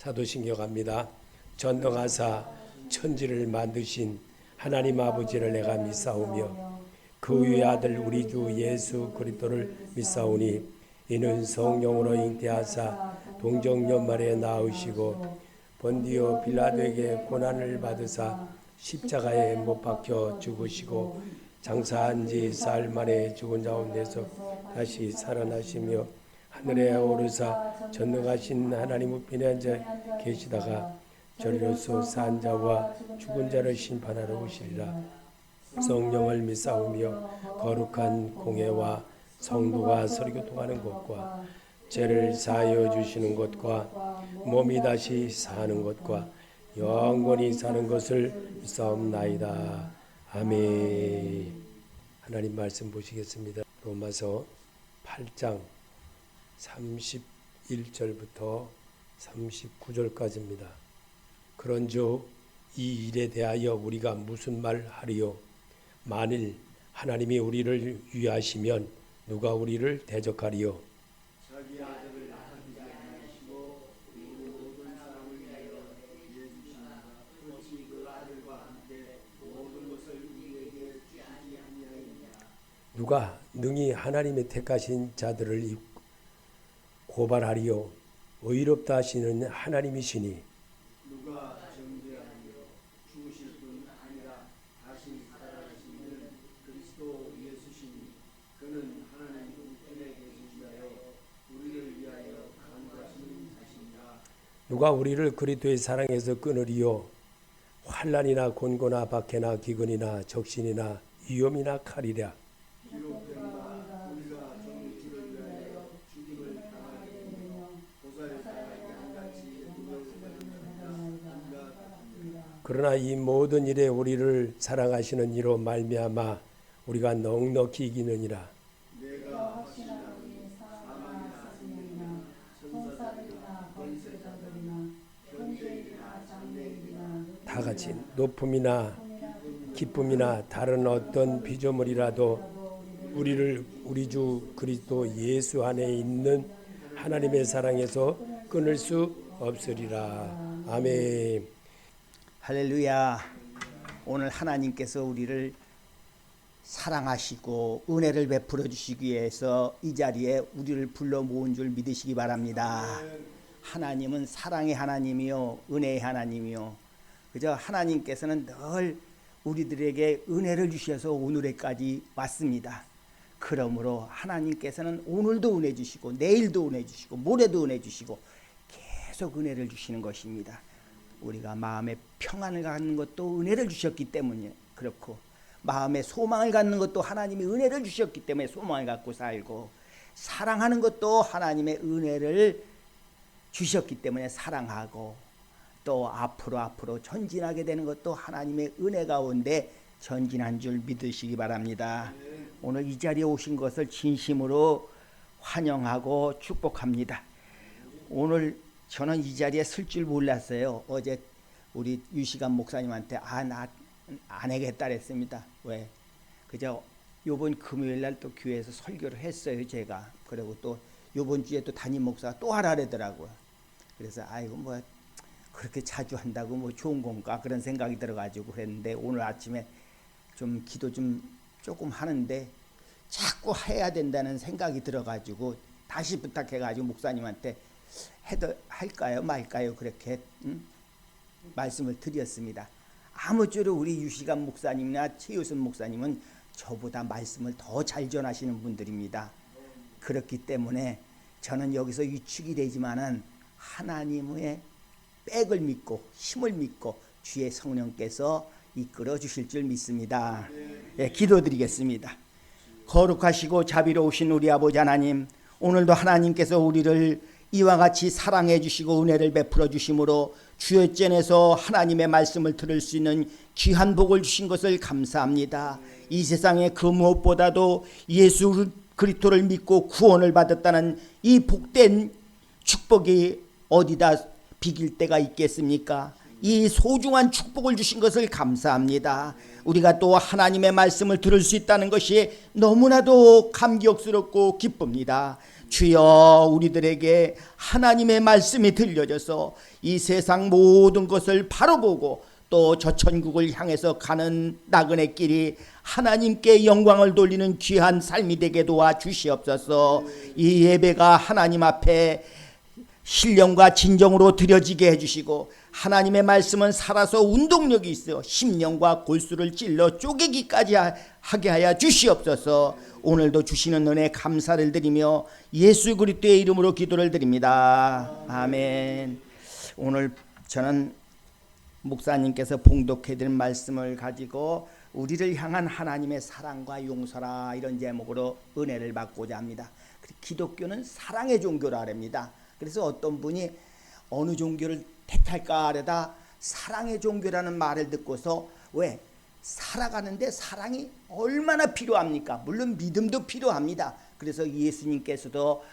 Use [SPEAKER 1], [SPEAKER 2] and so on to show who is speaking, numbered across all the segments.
[SPEAKER 1] 사도신경 갑니다. 전능하사 천지를 만드신 하나님 아버지를 내가 믿사오며 그 위의 아들 우리 주 예수 그리스도를 믿사오니 이는 성령으로 잉태하사 동정연말에 낳으시고 본디오 빌라도에게 고난을 받으사 십자가에 못 박혀 죽으시고 장사한 지 사흘 만에 죽은 가운데서 다시 살아나시며 하늘에 오르사 전능하신 하나님 우편에 앉아 계시다가 저리로서 산 자와 죽은 자를 심판하러 오시리라. 성령을 믿사오며 거룩한 공회와 성도가 서로 교통하는 것과 죄를 사하여 주시는 것과 몸이 다시 사는 것과 영원히 사는 것을 믿사옵나이다. 아멘. 하나님 말씀 보시겠습니다. 로마서 8장 31절부터 39절까지입니다. 그런즉 이 일에 대하여 우리가 무슨 말 하리요? 만일 하나님이 우리를 위하시면 누가 우리를 대적하리요?
[SPEAKER 2] 자기 아들을 낳은 자 아니시고 우리 모든 사람을 위하여 내주시나 어찌 그 아들과 함께 모든 것을 우리에게 주시지 아니하였느냐.
[SPEAKER 1] 누가 능히 하나님의 택하신 자들을 고발하리요? 의롭다 하시는 하나님이시니
[SPEAKER 2] 누가 정죄하리요? 죽으실 뿐 아니라 다시 살아나시는 그리스도 예수시니 그는 하나님 우편에 계시다여 우리를 위하여 간구하시는 자신이라.
[SPEAKER 1] 누가 우리를 그리스도의 사랑에서 끊으리요? 환난이나 곤고나 박해나 기근이나 적신이나 위험이나 칼이랴.
[SPEAKER 2] 비록된바 우리가 종 주를 위하여 죽임을 당하게 되며 보살사의 양같이 누를 받는다.
[SPEAKER 1] 그러나 이 모든 일에 우리를 사랑하시는 이로 말미암아 우리가 넉넉히 이기느니라.
[SPEAKER 2] 내가 확신하노니 사망이나 생명이나 천사들이나 권세자들이나 현재일이나 장래일이나
[SPEAKER 1] 다 같이 높음이나 기쁨이나 다른 어떤 피조물이라도 우리 주 그리스도 예수 안에 있는 하나님의 사랑에서 끊을 수 없으리라. 아멘.
[SPEAKER 3] 할렐루야. 오늘 하나님께서 우리를 사랑하시고 은혜를 베풀어 주시기 위해서 이 자리에 우리를 불러 모은 줄 믿으시기 바랍니다. 하나님은 사랑의 하나님이요 은혜의 하나님이요. 그저 하나님께서는 늘 우리들에게 은혜를 주셔서 오늘에까지 왔습니다. 그러므로 하나님께서는 오늘도 은혜 주시고 내일도 은혜 주시고 모레도 은혜 주시고 계속 은혜를 주시는 것입니다. 우리가 마음에 평안을 갖는 것도 은혜를 주셨기 때문에 그렇고 마음에 소망을 갖는 것도 하나님이 은혜를 주셨기 때문에 소망을 갖고 살고 사랑하는 것도 하나님의 은혜를 주셨기 때문에 사랑하고 또 앞으로 전진하게 되는 것도 하나님의 은혜 가운데 전진한 줄 믿으시기 바랍니다. 오늘 이 자리에 오신 것을 진심으로 환영하고 축복합니다. 오늘 저는 이 자리에 쓸 줄 몰랐어요. 어제 우리 유시간 목사님한테 나 안 하겠다 그랬습니다. 왜? 그저 요번 금요일 날 또 교회에서 설교를 했어요. 제가. 그리고 또 요번 주에 또 담임 목사가 또 하라 그러더라고요. 그래서 아이고 뭐 그렇게 자주 한다고 뭐 좋은 건가 그런 생각이 들어가지고 그랬는데 오늘 아침에 좀 기도 좀 조금 하는데 자꾸 해야 된다는 생각이 들어가지고 다시 부탁해가지고 목사님한테 해도 할까요 말까요 그렇게 말씀을 드렸습니다. 아무쪼록 우리 유시간 목사님이나 최효선 목사님은 저보다 말씀을 더 잘 전하시는 분들입니다. 그렇기 때문에 저는 여기서 위축이 되지만은 하나님의 백을 믿고 힘을 믿고 주의 성령께서 이끌어 주실 줄 믿습니다. 예, 기도드리겠습니다. 거룩하시고 자비로우신 우리 아버지 하나님, 오늘도 하나님께서 우리를 이와 같이 사랑해 주시고 은혜를 베풀어 주심으로 주의 전에서 하나님의 말씀을 들을 수 있는 귀한 복을 주신 것을 감사합니다. 이 세상에 그 무엇보다도 예수 그리스도를 믿고 구원을 받았다는 이 복된 축복이 어디다 비길 때가 있겠습니까? 이 소중한 축복을 주신 것을 감사합니다. 우리가 또 하나님의 말씀을 들을 수 있다는 것이 너무나도 감격스럽고 기쁩니다. 주여, 우리들에게 하나님의 말씀이 들려져서 이 세상 모든 것을 바로 보고 또 저 천국을 향해서 가는 나그네 길이 하나님께 영광을 돌리는 귀한 삶이 되게 도와 주시옵소서. 이 예배가 하나님 앞에 신령과 진정으로 드려지게 해주시고, 하나님의 말씀은 살아서 운동력이 있어 심령과 골수를 찔러 쪼개기까지 하게 하여 주시옵소서. 오늘도 주시는 은혜 감사를 드리며 예수 그리스도의 이름으로 기도를 드립니다. 아멘. 오늘 저는 목사님께서 봉독해드린 말씀을 가지고 우리를 향한 하나님의 사랑과 용서라, 이런 제목으로 은혜를 받고자 합니다. 기독교는 사랑의 종교라 합니다. 그래서 어떤 분이 어느 종교를 택할까 하려다 사랑의 종교라는 말을 듣고서, 왜? 살아가는데 사랑이 얼마나 필요합니까? 물론 믿음도 필요합니다. 그래서 예수님께서도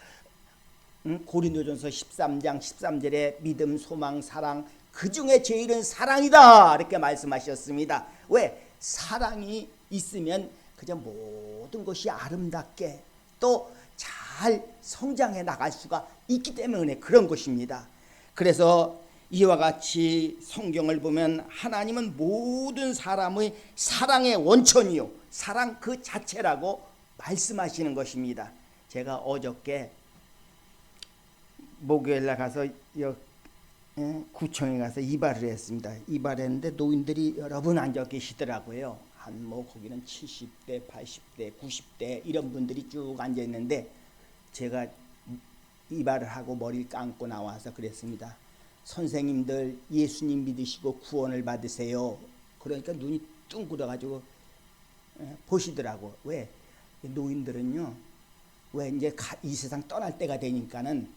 [SPEAKER 3] 고린도전서 13장 13절에 믿음, 소망, 사랑, 그 중에 제일은 사랑이다, 이렇게 말씀하셨습니다. 왜? 사랑이 있으면 그저 모든 것이 아름답게 또 잘 성장해 나갈 수가 있기 때문에 그런 것입니다. 그래서 이와 같이 성경을 보면 하나님은 모든 사람의 사랑의 원천이요, 사랑 그 자체라고 말씀하시는 것입니다. 제가 어저께 목요일날 가서 구청에 가서 이발을 했습니다. 이발했는데 노인들이 여러 분 앉아 계시더라고요. 한 거기는 70대, 80대, 90대 이런 분들이 쭉 앉아 있는데, 제가 이발을 하고 머리를 감고 나와서 그랬습니다. 선생님들, 예수님 믿으시고 구원을 받으세요. 그러니까 눈이 뚱그려가지고 보시더라고. 왜? 노인들은요, 왜 이제 이 세상 떠날 때가 되니까는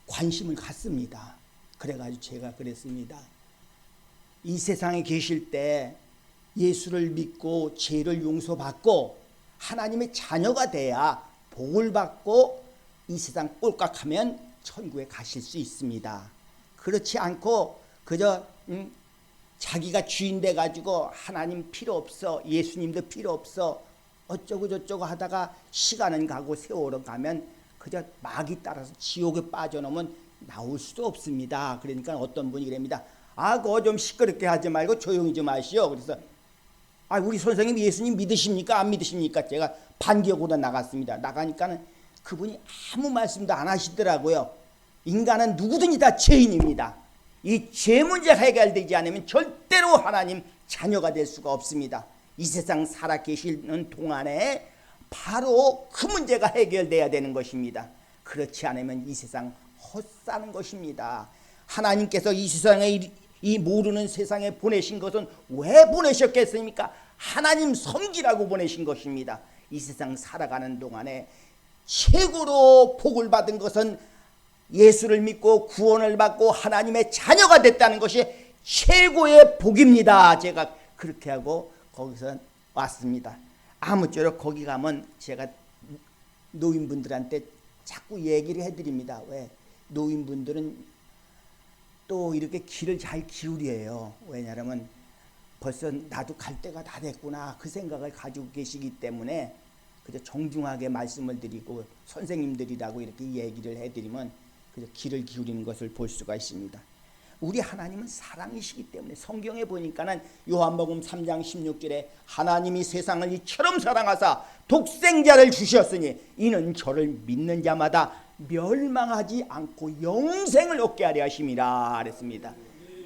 [SPEAKER 3] 관심을 갖습니다. 그래가지고 제가 그랬습니다. 이 세상에 계실 때 예수를 믿고 죄를 용서받고 하나님의 자녀가 돼야 복을 받고 이 세상 꼴깍하면 천국에 가실 수 있습니다. 그렇지 않고 그저 자기가 주인 돼가지고 하나님 필요 없어, 예수님도 필요 없어, 어쩌고 저쩌고 하다가 시간은 가고 세월은 가면 그저 막이 따라서 지옥에 빠져놓으면 나올 수도 없습니다. 그러니까 어떤 분이 그럽니다. 그거 좀 시끄럽게 하지 말고 조용히 좀 하시오. 그래서 우리 선생님 예수님 믿으십니까? 안 믿으십니까? 제가 반격으로 나갔습니다. 나가니까는 그분이 아무 말씀도 안 하시더라고요. 인간은 누구든지 다 죄인입니다. 이 죄 문제가 해결되지 않으면 절대로 하나님 자녀가 될 수가 없습니다. 이 세상 살아 계시는 동안에 바로 그 문제가 해결돼야 되는 것입니다. 그렇지 않으면 이 세상 헛사는 것입니다. 하나님께서 이 세상에 이 모르는 세상에 보내신 것은 왜 보내셨겠습니까? 하나님 섬기라고 보내신 것입니다. 이 세상 살아가는 동안에 최고로 복을 받은 것은 예수를 믿고 구원을 받고 하나님의 자녀가 됐다는 것이 최고의 복입니다. 제가 그렇게 하고 거기서 왔습니다. 아무쪼록 거기 가면 제가 노인분들한테 자꾸 얘기를 해드립니다. 왜? 노인분들은 또 이렇게 귀를 잘 기울여요. 왜냐하면 벌써 나도 갈 때가 다 됐구나 그 생각을 가지고 계시기 때문에 그저 정중하게 말씀을 드리고 선생님들이라고 이렇게 얘기를 해드리면 그저 귀를 기울이는 것을 볼 수가 있습니다. 우리 하나님은 사랑이시기 때문에 성경에 보니까는 요한복음 3장 16절에 하나님이 세상을 이처럼 사랑하사 독생자를 주셨으니 이는 저를 믿는 자마다 멸망하지 않고 영생을 얻게 하려 하심이라 그랬습니다.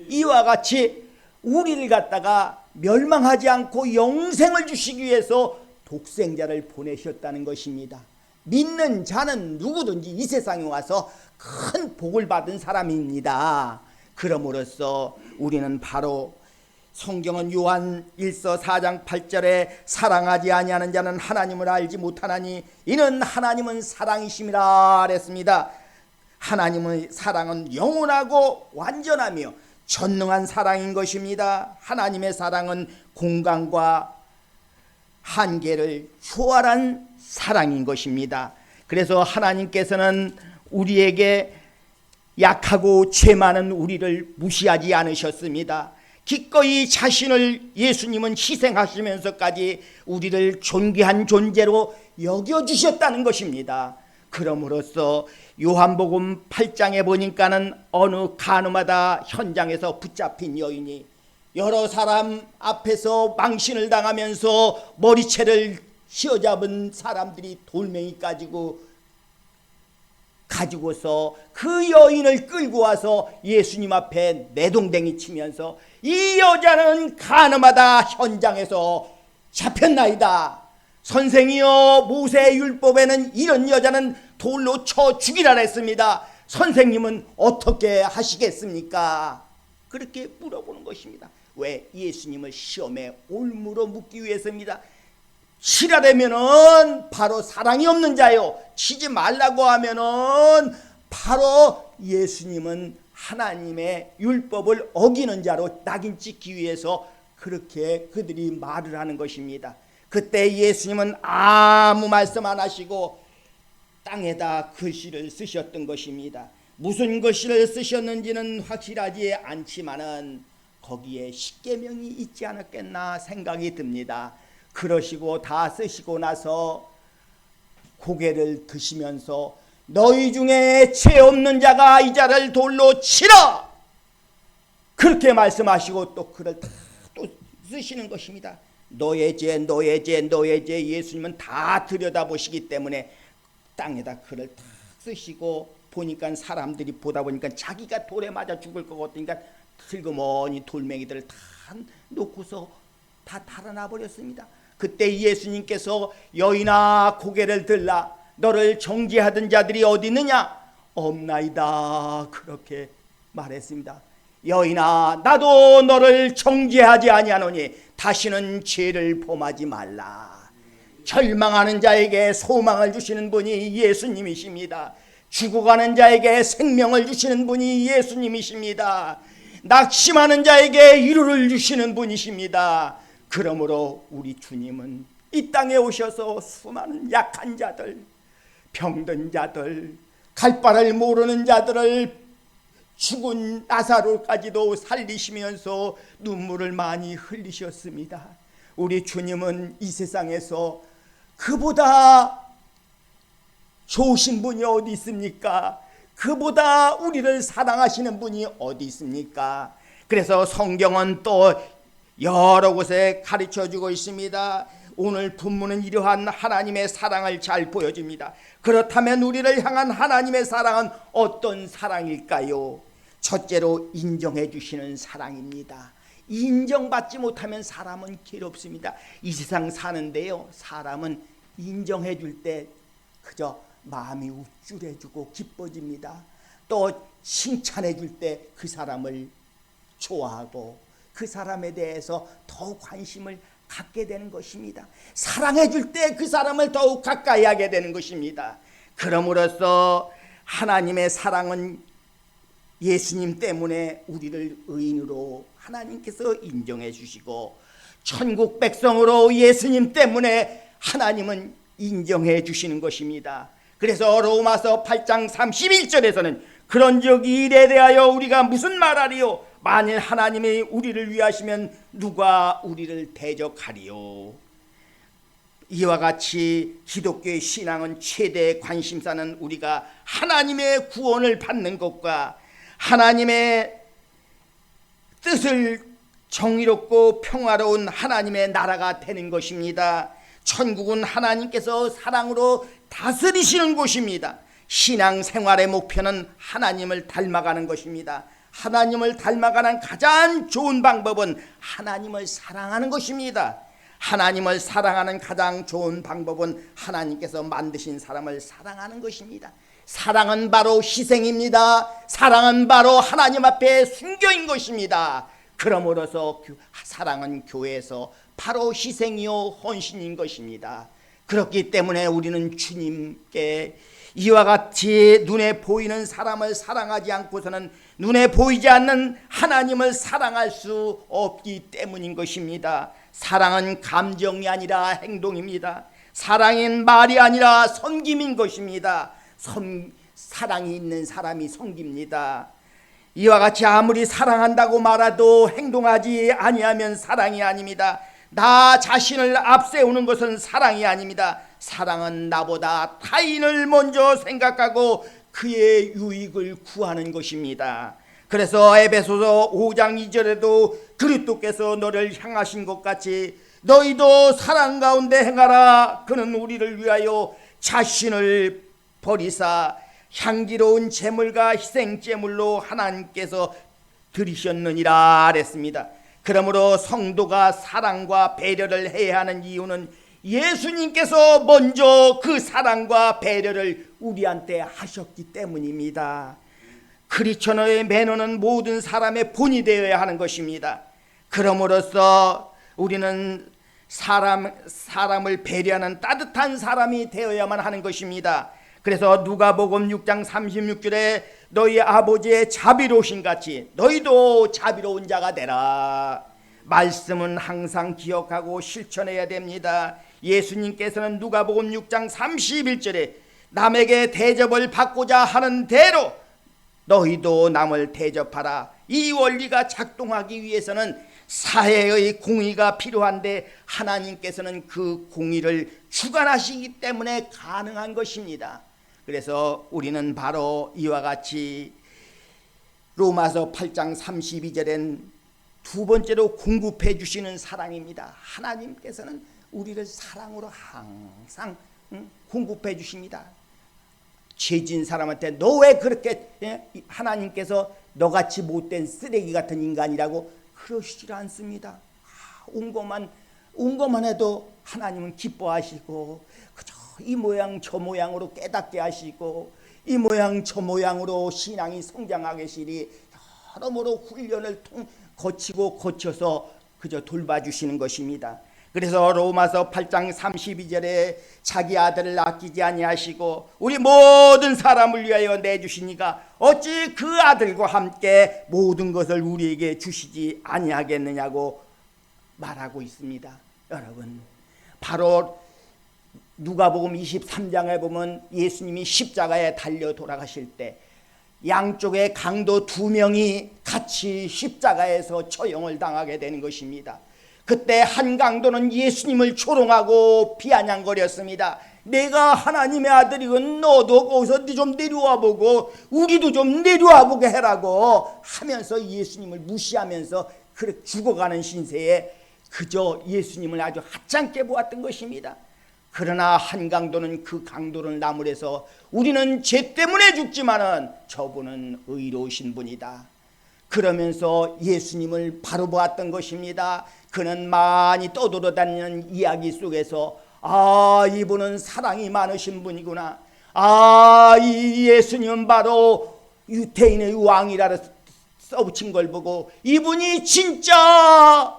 [SPEAKER 3] 이와 같이 우리를 갖다가 멸망하지 않고 영생을 주시기 위해서 독생자를 보내셨다는 것입니다. 믿는 자는 누구든지 이 세상에 와서 큰 복을 받은 사람입니다. 그럼으로써 우리는 바로 성경은 요한 1서 4장 8절에 사랑하지 아니하는 자는 하나님을 알지 못하나니 이는 하나님은 사랑이심이라 그랬습니다. 하나님의 사랑은 영원하고 완전하며 전능한 사랑인 것입니다. 하나님의 사랑은 공간과 한계를 초월한 사랑인 것입니다. 그래서 하나님께서는 우리에게 약하고 죄 많은 우리를 무시하지 않으셨습니다. 기꺼이 자신을 예수님은 희생하시면서까지 우리를 존귀한 존재로 여겨주셨다는 것입니다. 그럼으로써 요한복음 8장에 보니까는 어느 간음하다 현장에서 붙잡힌 여인이 여러 사람 앞에서 망신을 당하면서 머리채를 휘어잡은 사람들이 돌멩이 가지고서 그 여인을 끌고 와서 예수님 앞에 내동댕이 치면서 이 여자는 간음하다 현장에서 잡혔나이다. 선생이여, 모세의 율법에는 이런 여자는 돌로 쳐 죽이라 했습니다. 선생님은 어떻게 하시겠습니까? 그렇게 물어보는 것입니다. 왜? 예수님을 시험에 올무로 묻기 위해서입니다. 치라려면은 바로 사랑이 없는 자요, 치지 말라고 하면은 바로 예수님은 하나님의 율법을 어기는 자로 낙인 찍기 위해서 그렇게 그들이 말을 하는 것입니다. 그때 예수님은 아무 말씀 안 하시고 땅에다 글씨를 쓰셨던 것입니다. 무슨 글씨를 쓰셨는지는 확실하지 않지만은 거기에 십계명이 있지 않았겠나 생각이 듭니다. 그러시고 다 쓰시고 나서 고개를 드시면서 너희 중에 죄 없는 자가 이 자를 돌로 치라, 그렇게 말씀하시고 또 글을 다 또 쓰시는 것입니다. 너의 죄, 너의 죄, 너의 죄. 예수님은 다 들여다보시기 때문에 땅에다 글을 다 쓰시고 보니까 사람들이 보다 보니까 자기가 돌에 맞아 죽을 것 같으니까 슬그머니 돌멩이들을 다 놓고서 다 달아나 버렸습니다. 그때 예수님께서 여인아 고개를 들라, 너를 정죄하던 자들이 어디 있느냐? 없나이다, 그렇게 말했습니다. 여인아, 나도 너를 정죄하지 아니하노니 다시는 죄를 범하지 말라. 절망하는 자에게 소망을 주시는 분이 예수님이십니다. 죽어가는 자에게 생명을 주시는 분이 예수님이십니다. 낙심하는 자에게 위로를 주시는 분이십니다. 그러므로 우리 주님은 이 땅에 오셔서 수많은 약한 자들, 병든 자들, 갈 바를 모르는 자들을 죽은 나사로까지도 살리시면서 눈물을 많이 흘리셨습니다. 우리 주님은 이 세상에서 그보다 좋으신 분이 어디 있습니까? 그보다 우리를 사랑하시는 분이 어디 있습니까? 그래서 성경은 또 여러 곳에 가르쳐주고 있습니다. 오늘 본문은 이러한 하나님의 사랑을 잘 보여줍니다. 그렇다면 우리를 향한 하나님의 사랑은 어떤 사랑일까요? 첫째로 인정해 주시는 사랑입니다. 인정받지 못하면 사람은 괴롭습니다. 이 세상 사는데요, 사람은 인정해 줄 때 그저 마음이 우쭐해지고 기뻐집니다. 또 칭찬해 줄 때 그 사람을 좋아하고 그 사람에 대해서 더욱 관심을 갖게 되는 것입니다. 사랑해 줄 때 그 사람을 더욱 가까이 하게 되는 것입니다. 그럼으로써 하나님의 사랑은 예수님 때문에 우리를 의인으로 하나님께서 인정해 주시고, 천국 백성으로 예수님 때문에 하나님은 인정해 주시는 것입니다. 그래서 로마서 8장 31절에서는 그런즉 이 일에 대하여 우리가 무슨 말하리요? 만일 하나님이 우리를 위하시면 누가 우리를 대적하리요? 이와 같이 기독교의 신앙은 최대 관심사는 우리가 하나님의 구원을 받는 것과 하나님의 뜻을 정의롭고 평화로운 하나님의 나라가 되는 것입니다. 천국은 하나님께서 사랑으로 다스리시는 곳입니다. 신앙생활의 목표는 하나님을 닮아가는 것입니다. 하나님을 닮아가는 가장 좋은 방법은 하나님을 사랑하는 것입니다. 하나님을 사랑하는 가장 좋은 방법은 하나님께서 만드신 사람을 사랑하는 것입니다. 사랑은 바로 희생입니다. 사랑은 바로 하나님 앞에 순교인 것입니다. 그러므로서 사랑은 교회에서 바로 희생이요 헌신인 것입니다. 그렇기 때문에 우리는 주님께 이와 같이 눈에 보이는 사람을 사랑하지 않고서는 눈에 보이지 않는 하나님을 사랑할 수 없기 때문인 것입니다. 사랑은 감정이 아니라 행동입니다. 사랑은 말이 아니라 섬김인 것입니다. 사랑이 있는 사람이 섬깁니다. 이와 같이 아무리 사랑한다고 말해도 행동하지 아니하면 사랑이 아닙니다. 나 자신을 앞세우는 것은 사랑이 아닙니다. 사랑은 나보다 타인을 먼저 생각하고 그의 유익을 구하는 것입니다. 그래서 에베소서 5장 2절에도 그리스도께서 너를 향하신 것 같이 너희도 사랑 가운데 행하라. 그는 우리를 위하여 자신을 버리사 향기로운 제물과 희생제물로 하나님께서 드리셨느니라 그랬습니다. 그러므로 성도가 사랑과 배려를 해야 하는 이유는 예수님께서 먼저 그 사랑과 배려를 우리한테 하셨기 때문입니다. 크리스천의 매너는 모든 사람의 본이 되어야 하는 것입니다. 그럼으로써 우리는 사람을 배려하는 따뜻한 사람이 되어야만 하는 것입니다. 그래서 누가복음 6장 36절에 너희 아버지의 자비로우신 같이 너희도 자비로운 자가 되라. 말씀은 항상 기억하고 실천해야 됩니다. 예수님께서는 누가복음 6장 31절에 남에게 대접을 받고자 하는 대로 너희도 남을 대접하라. 이 원리가 작동하기 위해서는 사회의 공의가 필요한데 하나님께서는 그 공의를 주관하시기 때문에 가능한 것입니다. 그래서 우리는 바로 이와 같이 로마서 8장 32절엔 두 번째로 공급해 주시는 사랑입니다. 하나님께서는 우리를 사랑으로 항상 공급해 주십니다. 죄진 사람한테 너 왜 그렇게 하나님께서 너같이 못된 쓰레기 같은 인간이라고 그러시질 않습니다. 온 것만 해도 하나님은 기뻐하시고 그저 이 모양 저 모양으로 깨닫게 하시고 이 모양 저 모양으로 신앙이 성장하게 하시니 여러모로 훈련을 거쳐서 그저 돌봐주시는 것입니다. 그래서 로마서 8장 32절에 자기 아들을 아끼지 아니하시고 우리 모든 사람을 위하여 내주시니까 어찌 그 아들과 함께 모든 것을 우리에게 주시지 아니하겠느냐고 말하고 있습니다. 여러분, 바로 누가복음 23장에 보면 예수님이 십자가에 달려 돌아가실 때 양쪽에 강도 두 명이 같이 십자가에서 처형을 당하게 되는 것입니다. 그때 한 강도는 예수님을 조롱하고 비아냥거렸습니다. 내가 하나님의 아들이건 너도 거기서 좀 내려와 보고 우리도 좀 내려와 보게 해라고 하면서 예수님을 무시하면서 그렇게 죽어가는 신세에 그저 예수님을 아주 하찮게 보았던 것입니다. 그러나 한 강도는 그 강도를 나무래서 우리는 죄 때문에 죽지만은 저분은 의로우신 분이다. 그러면서 예수님을 바로 보았던 것입니다. 그는 많이 떠돌아다니는 이야기 속에서 이분은 사랑이 많으신 분이구나. 이 예수님은 바로 유대인의 왕이라 써붙인 걸 보고 이분이 진짜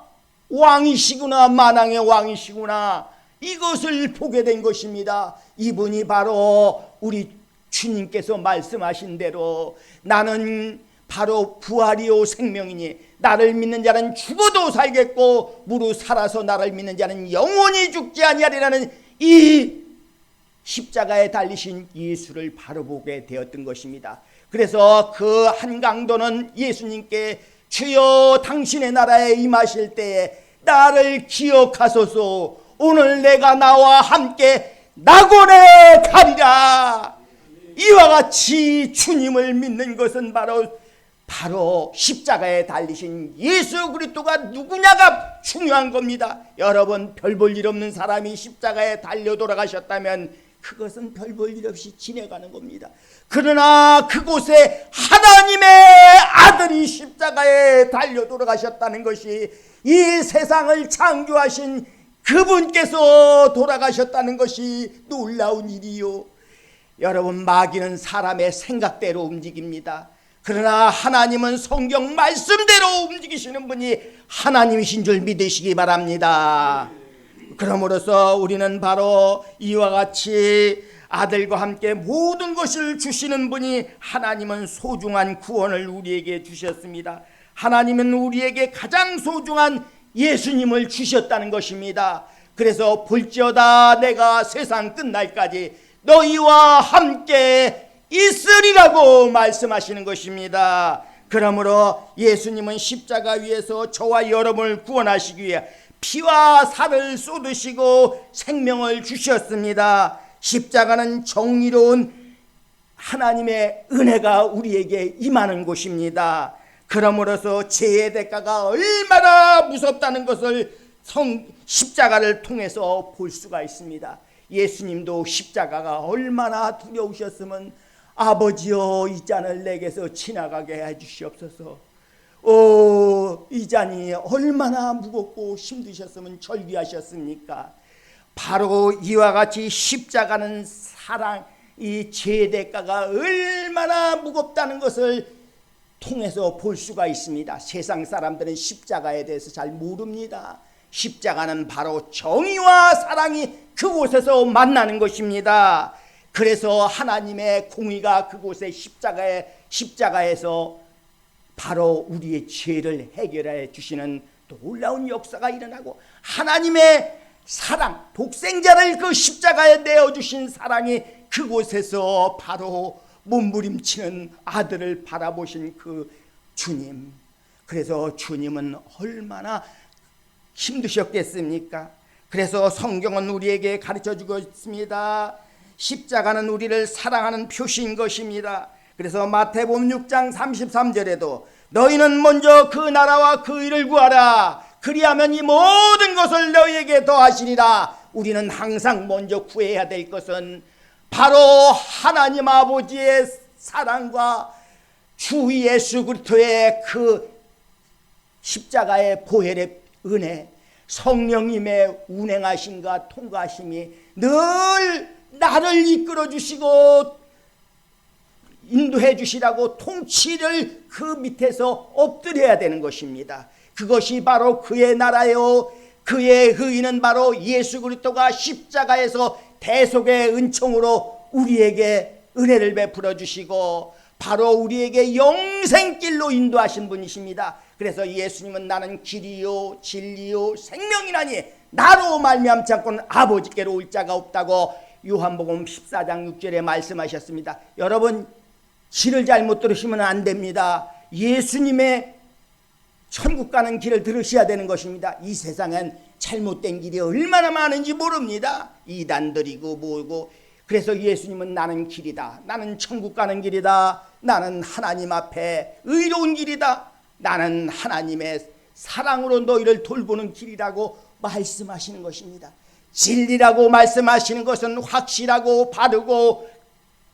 [SPEAKER 3] 왕이시구나, 만왕의 왕이시구나, 이것을 보게 된 것입니다. 이분이 바로 우리 주님께서 말씀하신 대로 나는 바로 부활이요 생명이니 나를 믿는 자는 죽어도 살겠고 무릇 살아서 나를 믿는 자는 영원히 죽지 아니하리라는 이 십자가에 달리신 예수를 바로 보게 되었던 것입니다. 그래서 그 한 강도는 예수님께 주여 당신의 나라에 임하실 때에 나를 기억하소서. 오늘 내가 나와 함께 낙원에 가리라. 이와 같이 주님을 믿는 것은 바로 십자가에 달리신 예수 그리스도가 누구냐가 중요한 겁니다. 여러분, 별 볼 일 없는 사람이 십자가에 달려 돌아가셨다면 그것은 별 볼 일 없이 지내가는 겁니다. 그러나 그곳에 하나님의 아들이 십자가에 달려 돌아가셨다는 것이 이 세상을 창조하신 그분께서 돌아가셨다는 것이 놀라운 일이요. 여러분, 마귀는 사람의 생각대로 움직입니다. 그러나 하나님은 성경 말씀대로 움직이시는 분이 하나님이신 줄 믿으시기 바랍니다. 그러므로서 우리는 바로 이와 같이 아들과 함께 모든 것을 주시는 분이 하나님은 소중한 구원을 우리에게 주셨습니다. 하나님은 우리에게 가장 소중한 예수님을 주셨다는 것입니다. 그래서 볼지어다 내가 세상 끝날까지 너희와 함께 있으리라고 말씀하시는 것입니다. 그러므로 예수님은 십자가 위에서 저와 여러분을 구원하시기 위해 피와 살을 쏟으시고 생명을 주셨습니다. 십자가는 정의로운 하나님의 은혜가 우리에게 임하는 곳입니다. 그러므로서 죄의 대가가 얼마나 무섭다는 것을 십자가를 통해서 볼 수가 있습니다. 예수님도 십자가가 얼마나 두려우셨으면 아버지여 이 잔을 내게서 지나가게 해주시옵소서. 이 잔이 얼마나 무겁고 힘드셨으면 절규하셨습니까? 바로 이와 같이 십자가는 사랑, 이 죄의 대가가 얼마나 무겁다는 것을 통해서 볼 수가 있습니다. 세상 사람들은 십자가에 대해서 잘 모릅니다. 십자가는 바로 정의와 사랑이 그곳에서 만나는 것입니다. 그래서 하나님의 공의가 그곳에 십자가에서 바로 우리의 죄를 해결해 주시는 놀라운 역사가 일어나고, 하나님의 사랑, 독생자를 그 십자가에 내어주신 사랑이 그곳에서 바로 몸부림치는 아들을 바라보신 그 주님, 그래서 주님은 얼마나 힘드셨겠습니까? 그래서 성경은 우리에게 가르쳐주고 있습니다. 십자가는 우리를 사랑하는 표시인 것입니다. 그래서 마태복음 6장 33절에도 너희는 먼저 그 나라와 그 의를 구하라, 그리하면 이 모든 것을 너희에게 더하시리라. 우리는 항상 먼저 구해야 될 것은 바로 하나님 아버지의 사랑과 주 예수 그리스도의 그 십자가의 보혈의 은혜, 성령님의 운행하심과 통과하심이 늘 나를 이끌어 주시고 인도해 주시라고 통치를 그 밑에서 엎드려야 되는 것입니다. 그것이 바로 그의 나라요, 그의 의는 바로 예수 그리스도가 십자가에서 대속의 은총으로 우리에게 은혜를 베풀어 주시고 바로 우리에게 영생길로 인도하신 분이십니다. 그래서 예수님은 나는 길이요 진리요 생명이라니 나로 말미암지 않고는 아버지께로 올 자가 없다고 요한복음 14장 6절에 말씀하셨습니다. 여러분, 길을 잘못 들으시면 안 됩니다. 예수님의 천국 가는 길을 들으셔야 되는 것입니다. 이 세상엔 잘못된 길이 얼마나 많은지 모릅니다. 이단들이고 뭐고. 그래서 예수님은 나는 길이다, 나는 천국 가는 길이다, 나는 하나님 앞에 의로운 길이다, 나는 하나님의 사랑으로 너희를 돌보는 길이라고 말씀하시는 것입니다. 진리라고 말씀하시는 것은 확실하고 바르고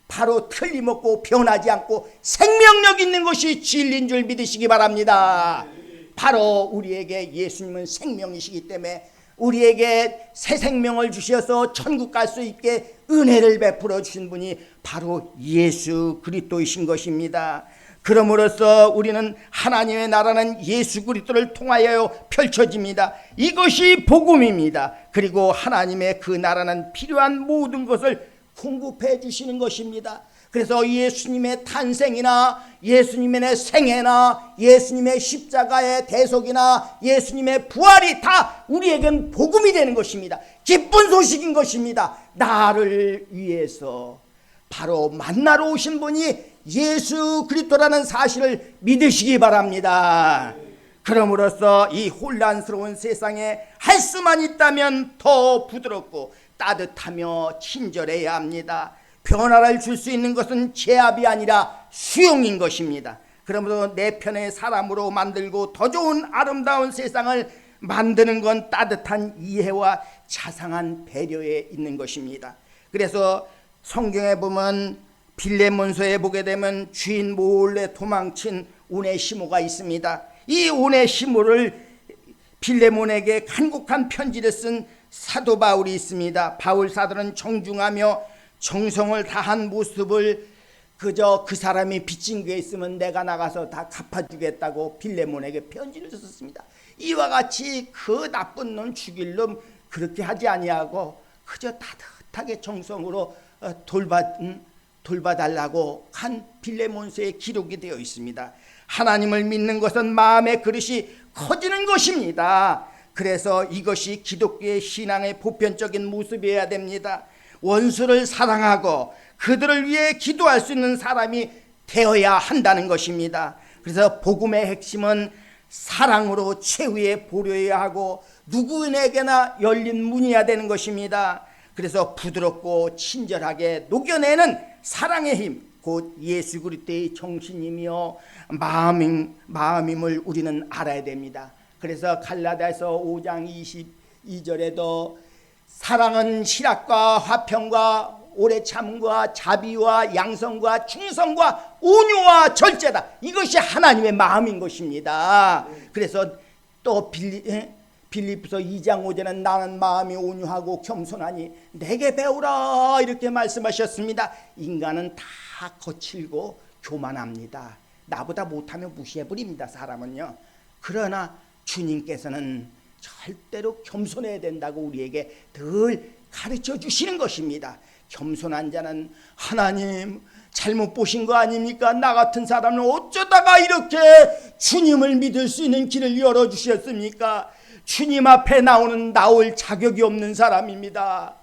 [SPEAKER 3] 바로 틀림없고 변하지 않고 생명력 있는 것이 진리인 줄 믿으시기 바랍니다. 바로 우리에게 예수님은 생명이시기 때문에 우리에게 새 생명을 주셔서 천국 갈 수 있게 은혜를 베풀어 주신 분이 바로 예수 그리스도이신 것입니다. 그러므로서 우리는 하나님의 나라는 예수 그리스도를 통하여 펼쳐집니다. 이것이 복음입니다. 그리고 하나님의 그 나라는 필요한 모든 것을 공급해 주시는 것입니다. 그래서 예수님의 탄생이나 예수님의 생애나 예수님의 십자가의 대속이나 예수님의 부활이 다 우리에겐 복음이 되는 것입니다. 기쁜 소식인 것입니다. 나를 위해서 바로 만나러 오신 분이 예수 그리스도라는 사실을 믿으시기 바랍니다. 그러므로서 이 혼란스러운 세상에 할 수만 있다면 더 부드럽고 따뜻하며 친절해야 합니다. 변화를 줄 수 있는 것은 제압이 아니라 수용인 것입니다. 그러므로 내 편의 사람으로 만들고 더 좋은 아름다운 세상을 만드는 건 따뜻한 이해와 자상한 배려에 있는 것입니다. 그래서 성경에 보면 빌레몬서에 보게 되면 주인 몰래 도망친 오네시모가 있습니다. 이 오네시모를 빌레몬에게 간곡한 편지를 쓴 사도 바울이 있습니다. 바울 사도는 정중하며 정성을 다한 모습을 그저 그 사람이 빚진 게 있으면 내가 나가서 다 갚아주겠다고 빌레몬에게 편지를 썼습니다. 이와 같이 그 나쁜 놈 죽일 놈 그렇게 하지 아니하고 그저 따뜻하게 정성으로 돌봐달라고 한 빌레몬서의 기록이 되어 있습니다. 하나님을 믿는 것은 마음의 그릇이 커지는 것입니다. 그래서 이것이 기독교의 신앙의 보편적인 모습이어야 됩니다. 원수를 사랑하고 그들을 위해 기도할 수 있는 사람이 되어야 한다는 것입니다. 그래서 복음의 핵심은 사랑으로 최후에 보려야 하고 누구에게나 열린 문이어야 되는 것입니다. 그래서 부드럽고 친절하게 녹여내는 사랑의 힘, 곧 예수 그리스도의 정신이며 마음임을 우리는 알아야 됩니다. 그래서 갈라디아서 5장 22절에도 사랑은 실학과 화평과 오래 참과 자비와 양성과 충성과 온유와 절제다. 이것이 하나님의 마음인 것입니다. 그래서 또 빌립보서 2장 5절은 나는 마음이 온유하고 겸손하니 내게 배우라 이렇게 말씀하셨습니다. 인간은 다 거칠고 교만합니다. 나보다 못하면 무시해버립니다. 사람은요. 그러나 주님께서는 절대로 겸손해야 된다고 우리에게 늘 가르쳐 주시는 것입니다. 겸손한 자는 하나님 잘못 보신 거 아닙니까? 나 같은 사람은 어쩌다가 이렇게 주님을 믿을 수 있는 길을 열어주셨습니까? 주님 앞에 나올 자격이 없는 사람입니다.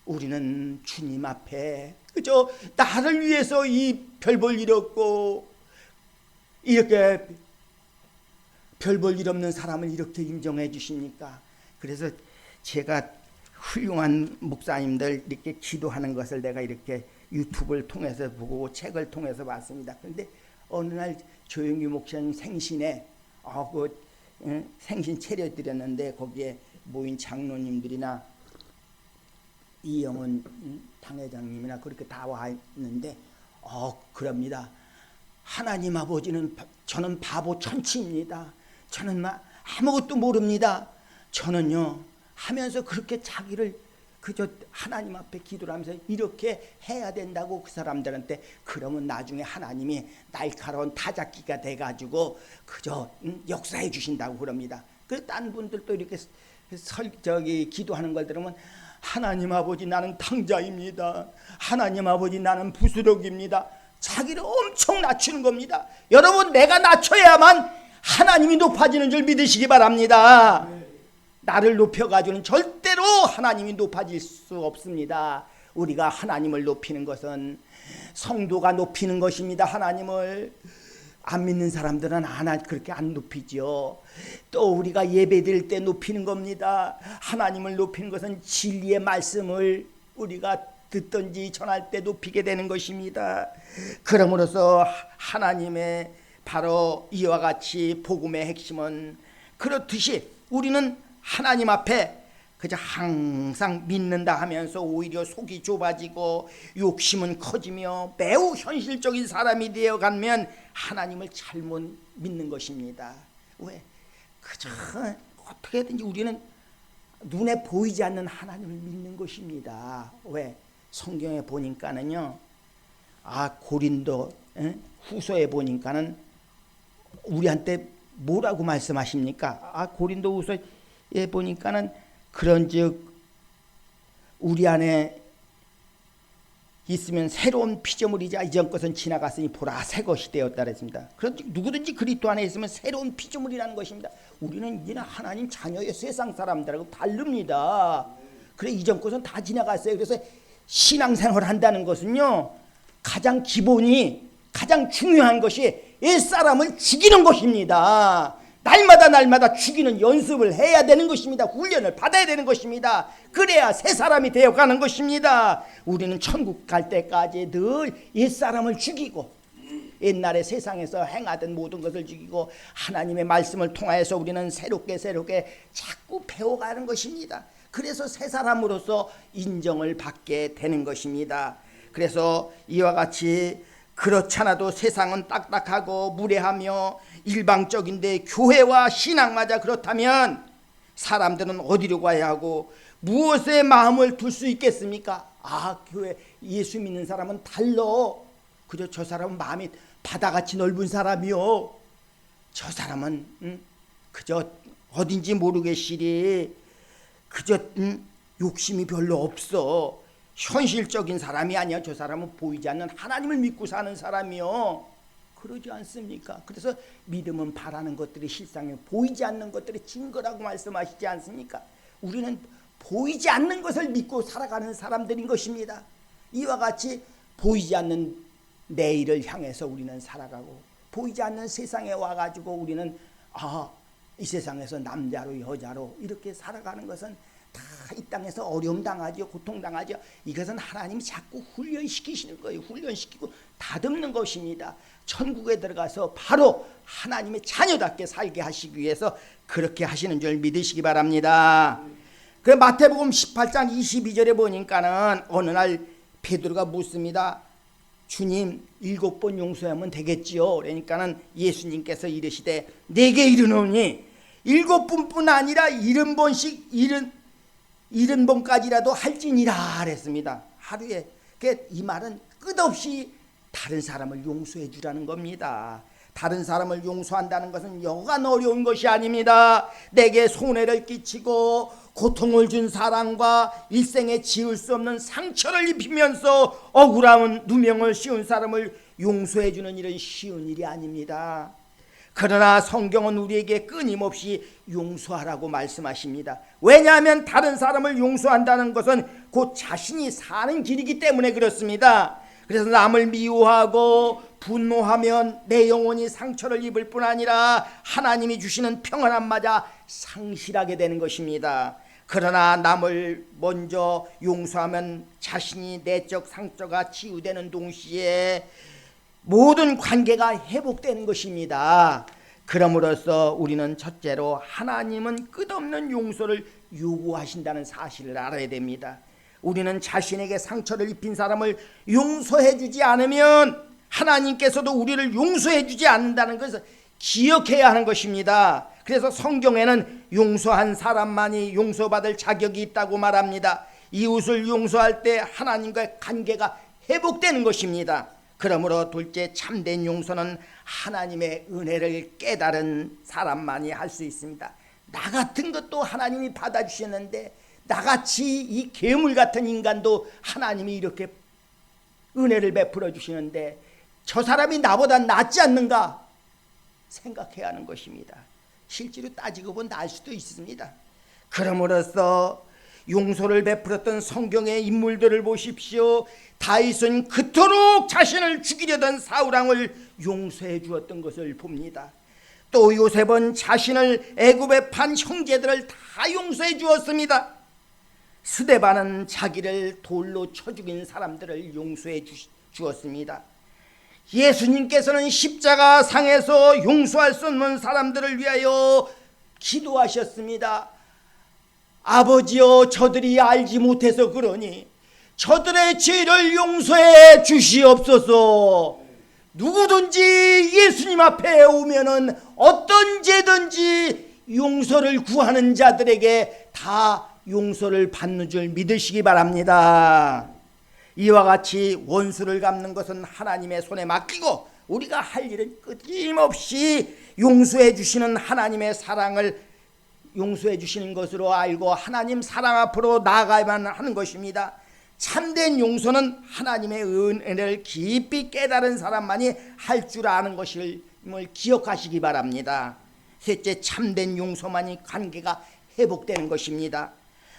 [SPEAKER 3] 우리는 주님 앞에 그저 나를 위해서 이 별 볼 일 없고 이렇게 별 볼 일 없는 사람을 이렇게 인정해 주십니까? 그래서 제가 훌륭한 목사님들 이렇게 기도하는 것을 내가 이렇게 유튜브를 통해서 보고 책을 통해서 봤습니다. 그런데 어느 날 조영규 목사님 생신에 생신 차려드렸는데 거기에 모인 장로님들이나 이영은 당회장님이나 그렇게 다 와 있는데 그럽니다. 하나님 아버지는 저는 바보 천치입니다. 저는 아무것도 모릅니다. 저는요 하면서 그렇게 자기를 그저 하나님 앞에 기도를 하면서 이렇게 해야 된다고 그 사람들한테 그러면 나중에 하나님이 날카로운 타작기가 돼가지고 그저 역사해 주신다고 그럽니다. 그 딴 분들도 이렇게 기도하는 걸 들으면 하나님 아버지 나는 탕자입니다. 하나님 아버지 나는 부스럭입니다. 자기를 엄청 낮추는 겁니다. 여러분 내가 낮춰야만 하나님이 높아지는 줄 믿으시기 바랍니다. 나를 높여가지고는 절대로 하나님이 높아질 수 없습니다. 우리가 하나님을 높이는 것은 성도가 높이는 것입니다. 하나님을 안 믿는 사람들은 그렇게 안 높이죠. 또 우리가 예배드릴 때 높이는 겁니다. 하나님을 높이는 것은 진리의 말씀을 우리가 듣든지 전할 때 높이게 되는 것입니다. 그러므로서 하나님의 바로 이와 같이 복음의 핵심은 그렇듯이 우리는 하나님 앞에 그저 항상 믿는다 하면서 오히려 속이 좁아지고 욕심은 커지며 매우 현실적인 사람이 되어가면 하나님을 잘못 믿는 것입니다. 왜? 그저 어떻게든지 우리는 눈에 보이지 않는 하나님을 믿는 것입니다. 왜? 성경에 보니까는요 고린도 후서에 보니까는 우리한테 뭐라고 말씀하십니까? 고린도 후서에 보니까는 그런즉 우리 안에 있으면 새로운 피조물이자 이전 것은 지나갔으니 보라 새 것이 되었다 그랬습니다. 그런즉 누구든지 그리스도 안에 있으면 새로운 피조물이라는 것입니다. 우리는 이제는 하나님 자녀의 세상 사람들하고 다릅니다. 그래 이전 것은 다 지나갔어요. 그래서 신앙생활을 한다는 것은요 가장 기본이 가장 중요한 것이 옛사람을 죽이는 것입니다. 날마다 죽이는 연습을 해야 되는 것입니다. 훈련을 받아야 되는 것입니다. 그래야 새 사람이 되어가는 것입니다. 우리는 천국 갈 때까지 늘 옛사람을 죽이고 옛날에 세상에서 행하던 모든 것을 죽이고 하나님의 말씀을 통하여서 우리는 새롭게 자꾸 배워가는 것입니다. 그래서 새 사람으로서 인정을 받게 되는 것입니다. 그래서 이와 같이 그렇잖아도 세상은 딱딱하고 무례하며 일방적인데 교회와 신앙마저 그렇다면 사람들은 어디로 가야 하고 무엇에 마음을 둘 수 있겠습니까? 교회 예수 믿는 사람은 달라. 그저 저 사람은 마음이 바다같이 넓은 사람이요. 저 사람은 그저 어딘지 모르겠으리 그저 욕심이 별로 없어. 현실적인 사람이 아니야. 저 사람은 보이지 않는 하나님을 믿고 사는 사람이요. 그러지 않습니까? 그래서 믿음은 바라는 것들이 실상에 보이지 않는 것들이 증거라고 말씀하시지 않습니까? 우리는 보이지 않는 것을 믿고 살아가는 사람들인 것입니다. 이와 같이 보이지 않는 내일을 향해서 우리는 살아가고 보이지 않는 세상에 와가지고 우리는 이 세상에서 남자로 여자로 이렇게 살아가는 것은 다 이 땅에서 어려움 당하죠, 고통 당하죠. 이것은 하나님이 자꾸 훈련시키시는 거예요. 훈련시키고 다듬는 것입니다. 천국에 들어가서 바로 하나님의 자녀답게 살게 하시기 위해서 그렇게 하시는 줄 믿으시기 바랍니다. 그 마태복음 18장 22절에 보니까는 어느 날 베드로가 묻습니다. 주님, 7번 용서하면 되겠지요? 그러니까는 예수님께서 이르시되 내게 이르노니 7번뿐 아니라 70번까지라도 할지니라 그랬습니다. 하루에. 이 말은 끝없이 다른 사람을 용서해 주라는 겁니다. 다른 사람을 용서한다는 것은 여간 어려운 것이 아닙니다. 내게 손해를 끼치고 고통을 준 사람과 일생에 지울 수 없는 상처를 입히면서 억울한 누명을 씌운 사람을 용서해 주는 일은 쉬운 일이 아닙니다. 그러나 성경은 우리에게 끊임없이 용서하라고 말씀하십니다. 왜냐하면 다른 사람을 용서한다는 것은 곧 자신이 사는 길이기 때문에 그렇습니다. 그래서 남을 미워하고 분노하면 내 영혼이 상처를 입을 뿐 아니라 하나님이 주시는 평안함마저 상실하게 되는 것입니다. 그러나 남을 먼저 용서하면 자신이 내적 상처가 치유되는 동시에 모든 관계가 회복되는 것입니다. 그럼으로써 우리는 첫째로 하나님은 끝없는 용서를 요구하신다는 사실을 알아야 됩니다. 우리는 자신에게 상처를 입힌 사람을 용서해 주지 않으면 하나님께서도 우리를 용서해 주지 않는다는 것을 기억해야 하는 것입니다. 그래서 성경에는 용서한 사람만이 용서받을 자격이 있다고 말합니다. 이웃을 용서할 때 하나님과의 관계가 회복되는 것입니다. 그러므로 둘째, 참된 용서는 하나님의 은혜를 깨달은 사람만이 할 수 있습니다. 나 같은 것도 하나님이 받아주셨는데 나같이 이 괴물 같은 인간도 하나님이 이렇게 은혜를 베풀어 주시는데 저 사람이 나보다 낫지 않는가 생각해야 하는 것입니다. 실제로 따지고 보면 날 수도 있습니다. 그럼으로써 용서를 베풀었던 성경의 인물들을 보십시오. 다윗은 그토록 자신을 죽이려던 사울왕을 용서해 주었던 것을 봅니다. 또 요셉은 자신을 애굽에 판 형제들을 다 용서해 주었습니다. 스데반은 자기를 돌로 쳐 죽인 사람들을 용서해 주었습니다. 예수님께서는 십자가 상에서 용서할 수 없는 사람들을 위하여 기도하셨습니다. 아버지여, 저들이 알지 못해서 그러니 저들의 죄를 용서해 주시옵소서. 누구든지 예수님 앞에 오면은 어떤 죄든지 용서를 구하는 자들에게 다 용서를 받는 줄 믿으시기 바랍니다. 이와 같이 원수를 갚는 것은 하나님의 손에 맡기고 우리가 할 일은 끊임없이 용서해 주시는 하나님의 사랑을 용서해 주시는 것으로 알고 하나님 사랑 앞으로 나아가야만 하는 것입니다. 참된 용서는 하나님의 은혜를 깊이 깨달은 사람만이 할 줄 아는 것을 기억하시기 바랍니다. 셋째, 참된 용서만이 관계가 회복되는 것입니다.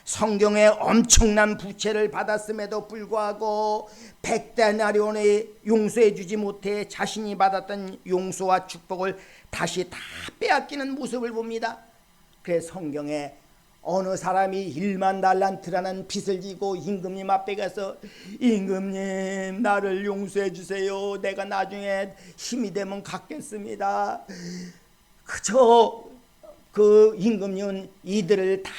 [SPEAKER 3] 성경에 엄청난 부채를 받았음에도 불구하고 100데나리온에 용서해 주지 못해 자신이 받았던 용서와 축복을 다시 다 빼앗기는 모습을 봅니다. 그래서 성경에 어느 사람이 1만 달란트라는 빚을 지고 임금님 앞에 가서 임금님, 나를 용서해 주세요. 내가 나중에 힘이 되면 갚겠습니다. 그저 그 임금님은 이들을 다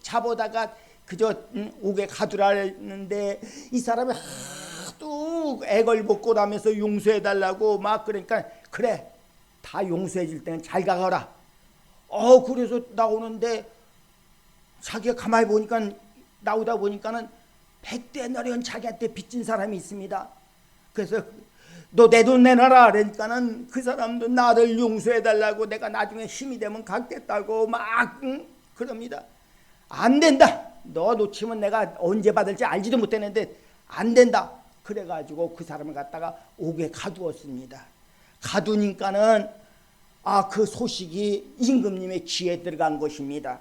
[SPEAKER 3] 잡아다가 그저 옥에 가두라 했는데 이 사람이 하도 애걸복걸하면서 용서해달라고 막 그러니까 그래, 다 용서해 줄 때는 잘 가거라. 그래서 나오는데 자기가 가만히 보니까 나오다 보니까는 100데나리온 자기한테 빚진 사람이 있습니다. 그래서 너 내 돈 내놔라 그러니까는 그 사람도 나를 용서해달라고 내가 나중에 힘이 되면 갚겠다고 막 그럽니다. 안 된다. 너 놓치면 내가 언제 받을지 알지도 못했는데 안 된다. 그래가지고 그 사람을 갖다가 옥에 가두었습니다. 가두니까는 그 소식이 임금님의 귀에 들어간 것입니다.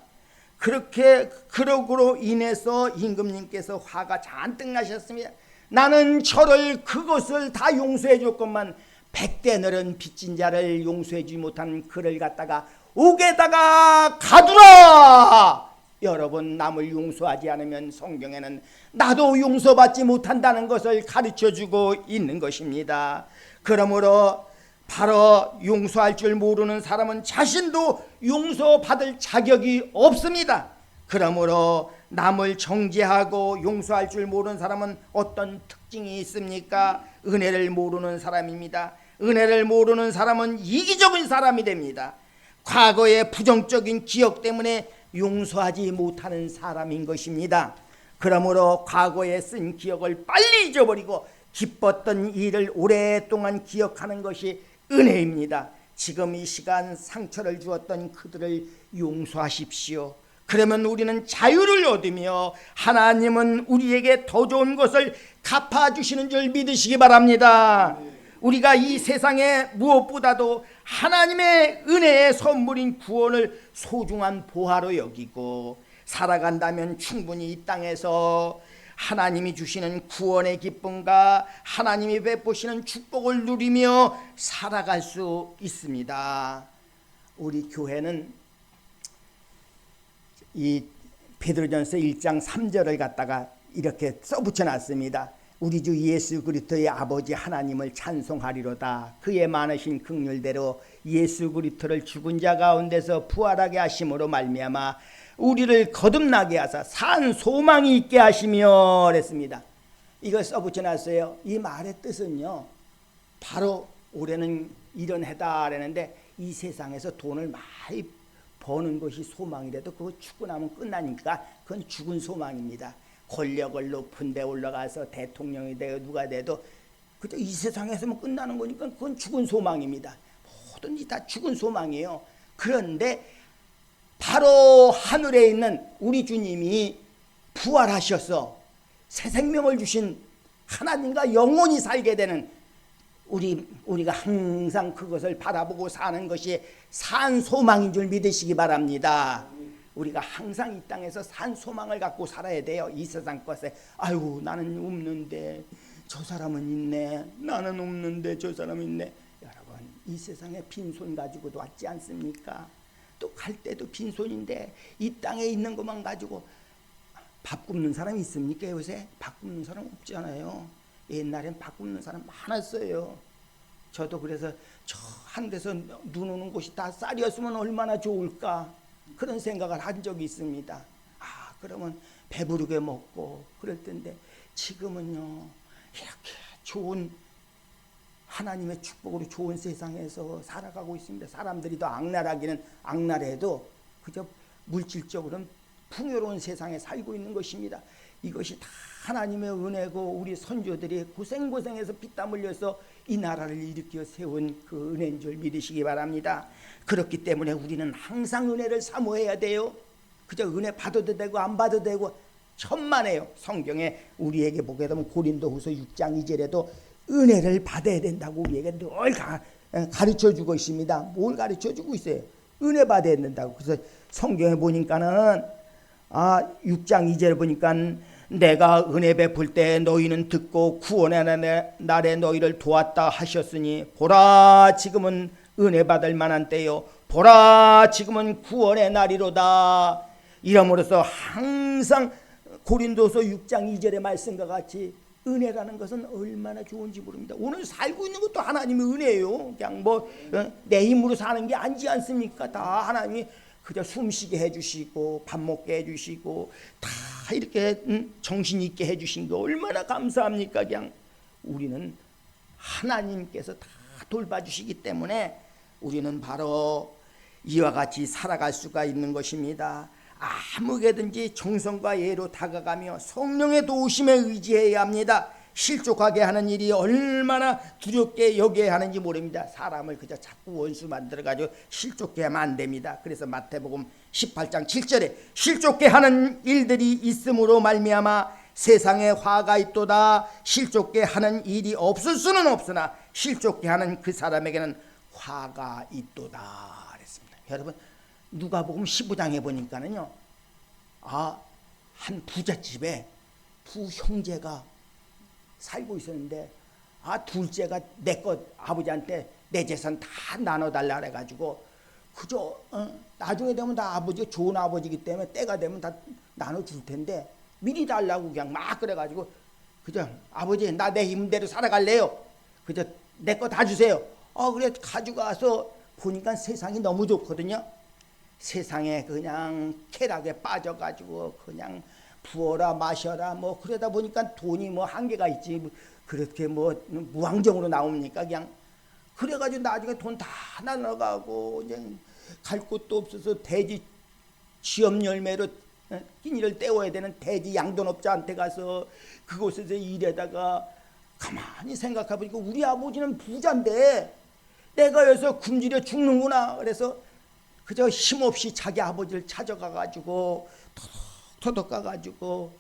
[SPEAKER 3] 그러고로 인해서 임금님께서 화가 잔뜩 나셨습니다. 나는 저를 그것을 다 용서해 줬건만 100대 너른 빚진 자를 용서해주지 못한 그를 갖다가 옥에다가 가두라. 여러분, 남을 용서하지 않으면 성경에는 나도 용서받지 못한다는 것을 가르쳐주고 있는 것입니다. 그러므로 바로 용서할 줄 모르는 사람은 자신도 용서받을 자격이 없습니다. 그러므로 남을 정죄하고 용서할 줄 모르는 사람은 어떤 특징이 있습니까? 은혜를 모르는 사람입니다. 은혜를 모르는 사람은 이기적인 사람이 됩니다. 과거의 부정적인 기억 때문에 용서하지 못하는 사람인 것입니다. 그러므로 과거에 쓴 기억을 빨리 잊어버리고 기뻤던 일을 오랫동안 기억하는 것이 은혜입니다. 지금 이 시간 상처를 주었던 그들을 용서하십시오. 그러면 우리는 자유를 얻으며 하나님은 우리에게 더 좋은 것을 갚아주시는 줄 믿으시기 바랍니다. 우리가 이 세상에 무엇보다도 하나님의 은혜의 선물인 구원을 소중한 보화로 여기고 살아간다면 충분히 이 땅에서 하나님이 주시는 구원의 기쁨과 하나님이 베푸시는 축복을 누리며 살아갈 수 있습니다. 우리 교회는 이 베드로전서 1장 3절을 갖다가 이렇게 써붙여 놨습니다. 우리 주 예수 그리스도의 아버지 하나님을 찬송하리로다. 그의 많으신 긍휼대로 예수 그리스도를 죽은 자 가운데서 부활하게 하심으로 말미암아 우리를 거듭나게 하사 산 소망이 있게 하시며 그랬습니다. 이걸 써붙여 놨어요. 이 말의 뜻은요, 바로 올해는 이런 해다 그랬는데 이 세상에서 돈을 많이 버는 것이 소망이라도 그거 죽고 나면 끝나니까 그건 죽은 소망입니다. 권력을 높은 데 올라가서 대통령이 되고 누가 돼도 그저 이 세상에서만 끝나는 거니까 그건 죽은 소망입니다. 뭐든지 다 죽은 소망이에요. 그런데 바로 하늘에 있는 우리 주님이 부활하셔서 새 생명을 주신 하나님과 영원히 살게 되는 우리가 항상 그것을 바라보고 사는 것이 산 소망인 줄 믿으시기 바랍니다. 우리가 항상 이 땅에서 산 소망을 갖고 살아야 돼요. 이 세상 것에 아이고 나는 없는데 저 사람은 있네, 나는 없는데 저 사람은 있네. 여러분, 이 세상에 빈손 가지고도 왔지 않습니까? 또 갈 때도 빈손인데 이 땅에 있는 것만 가지고 밥 굶는 사람이 있습니까? 요새 밥 굶는 사람 없잖아요. 옛날엔 밥 굶는 사람 많았어요. 저도 그래서 저 한 데서 눈 오는 곳이 다 쌀이었으면 얼마나 좋을까 그런 생각을 한 적이 있습니다. 아, 그러면 배부르게 먹고 그럴 텐데 지금은요, 이렇게 좋은 하나님의 축복으로 좋은 세상에서 살아가고 있습니다. 사람들이 더 악랄하기는 악랄해도 그저 물질적으로는 풍요로운 세상에 살고 있는 것입니다. 이것이 다 하나님의 은혜고 우리 선조들이 고생해서 피땀 흘려서 이 나라를 일으켜 세운 그 은혜인 줄 믿으시기 바랍니다. 그렇기 때문에 우리는 항상 은혜를 사모해야 돼요. 그저 은혜 받아도 되고 안 받아도 되고 천만에요. 성경에 우리에게 보게 되면 고린도후서 6장 2절에도 은혜를 받아야 된다고 우리에게 늘 가르쳐주고 있습니다. 뭘 가르쳐주고 있어요? 은혜 받아야 된다고. 그래서 성경에 보니까는 6장 2절 보니까 내가 은혜 베풀 때 너희는 듣고 구원의 날에 너희를 도왔다 하셨으니 보라 지금은 은혜 받을 만한 때요, 보라 지금은 구원의 날이로다. 이러므로서 항상 고린도서 6장 2절의 말씀과 같이 은혜라는 것은 얼마나 좋은지 모릅니다. 오늘 살고 있는 것도 하나님의 은혜예요. 그냥 내 힘으로 사는 게 아니지 않습니까? 다 하나님이 그저 숨쉬게 해주시고 밥 먹게 해주시고 다 이렇게 정신 있게 해주신 거 얼마나 감사합니까? 그냥 우리는 하나님께서 다 돌봐주시기 때문에 우리는 바로 이와 같이 살아갈 수가 있는 것입니다. 아무게든지 정성과 예로 다가가며 성령의 도우심에 의지해야 합니다. 실족하게 하는 일이 얼마나 두렵게 여겨야 하는지 모릅니다. 사람을 그저 자꾸 원수 만들어가지고 실족게 하면 안 됩니다. 그래서 마태복음 18장 7절에 실족게 하는 일들이 있음으로 말미암아 세상에 화가 있도다. 실족게 하는 일이 없을 수는 없으나 실족게 하는 그 사람에게는 화가 있도다 그랬습니다. 여러분, 누가복음 15장에 보니까는요, 한 부잣집에 부 형제가 살고 있었는데 둘째가 내 것 아버지한테 내 재산 다 나눠달라 그래가지고 그저 나중에 되면 다 아버지가 좋은 아버지이기 때문에 때가 되면 다 나눠줄 텐데 미리 달라고 그냥 막 그래가지고 그저 아버지 나 내 힘대로 살아갈래요. 그저 내 거 다 주세요. 그래 가져가서 보니까 세상이 너무 좋거든요. 세상에 그냥 쾌락에 빠져가지고 그냥 부어라 마셔라 뭐 그러다 보니까 돈이 뭐 한계가 있지 그렇게 뭐 무한정으로 나옵니까 그냥. 그래가지고 나중에 돈 다 나눠가고 이제 갈 곳도 없어서 돼지 지업 열매로 끼니를 때워야 되는 돼지 양돈업자한테 가서 그곳에서 일하다가 가만히 생각해보니까 우리 아버지는 부자인데 내가 여기서 굶주려 죽는구나. 그래서 그저 힘없이 자기 아버지를 찾아가가지고 터덕터덕 가가지고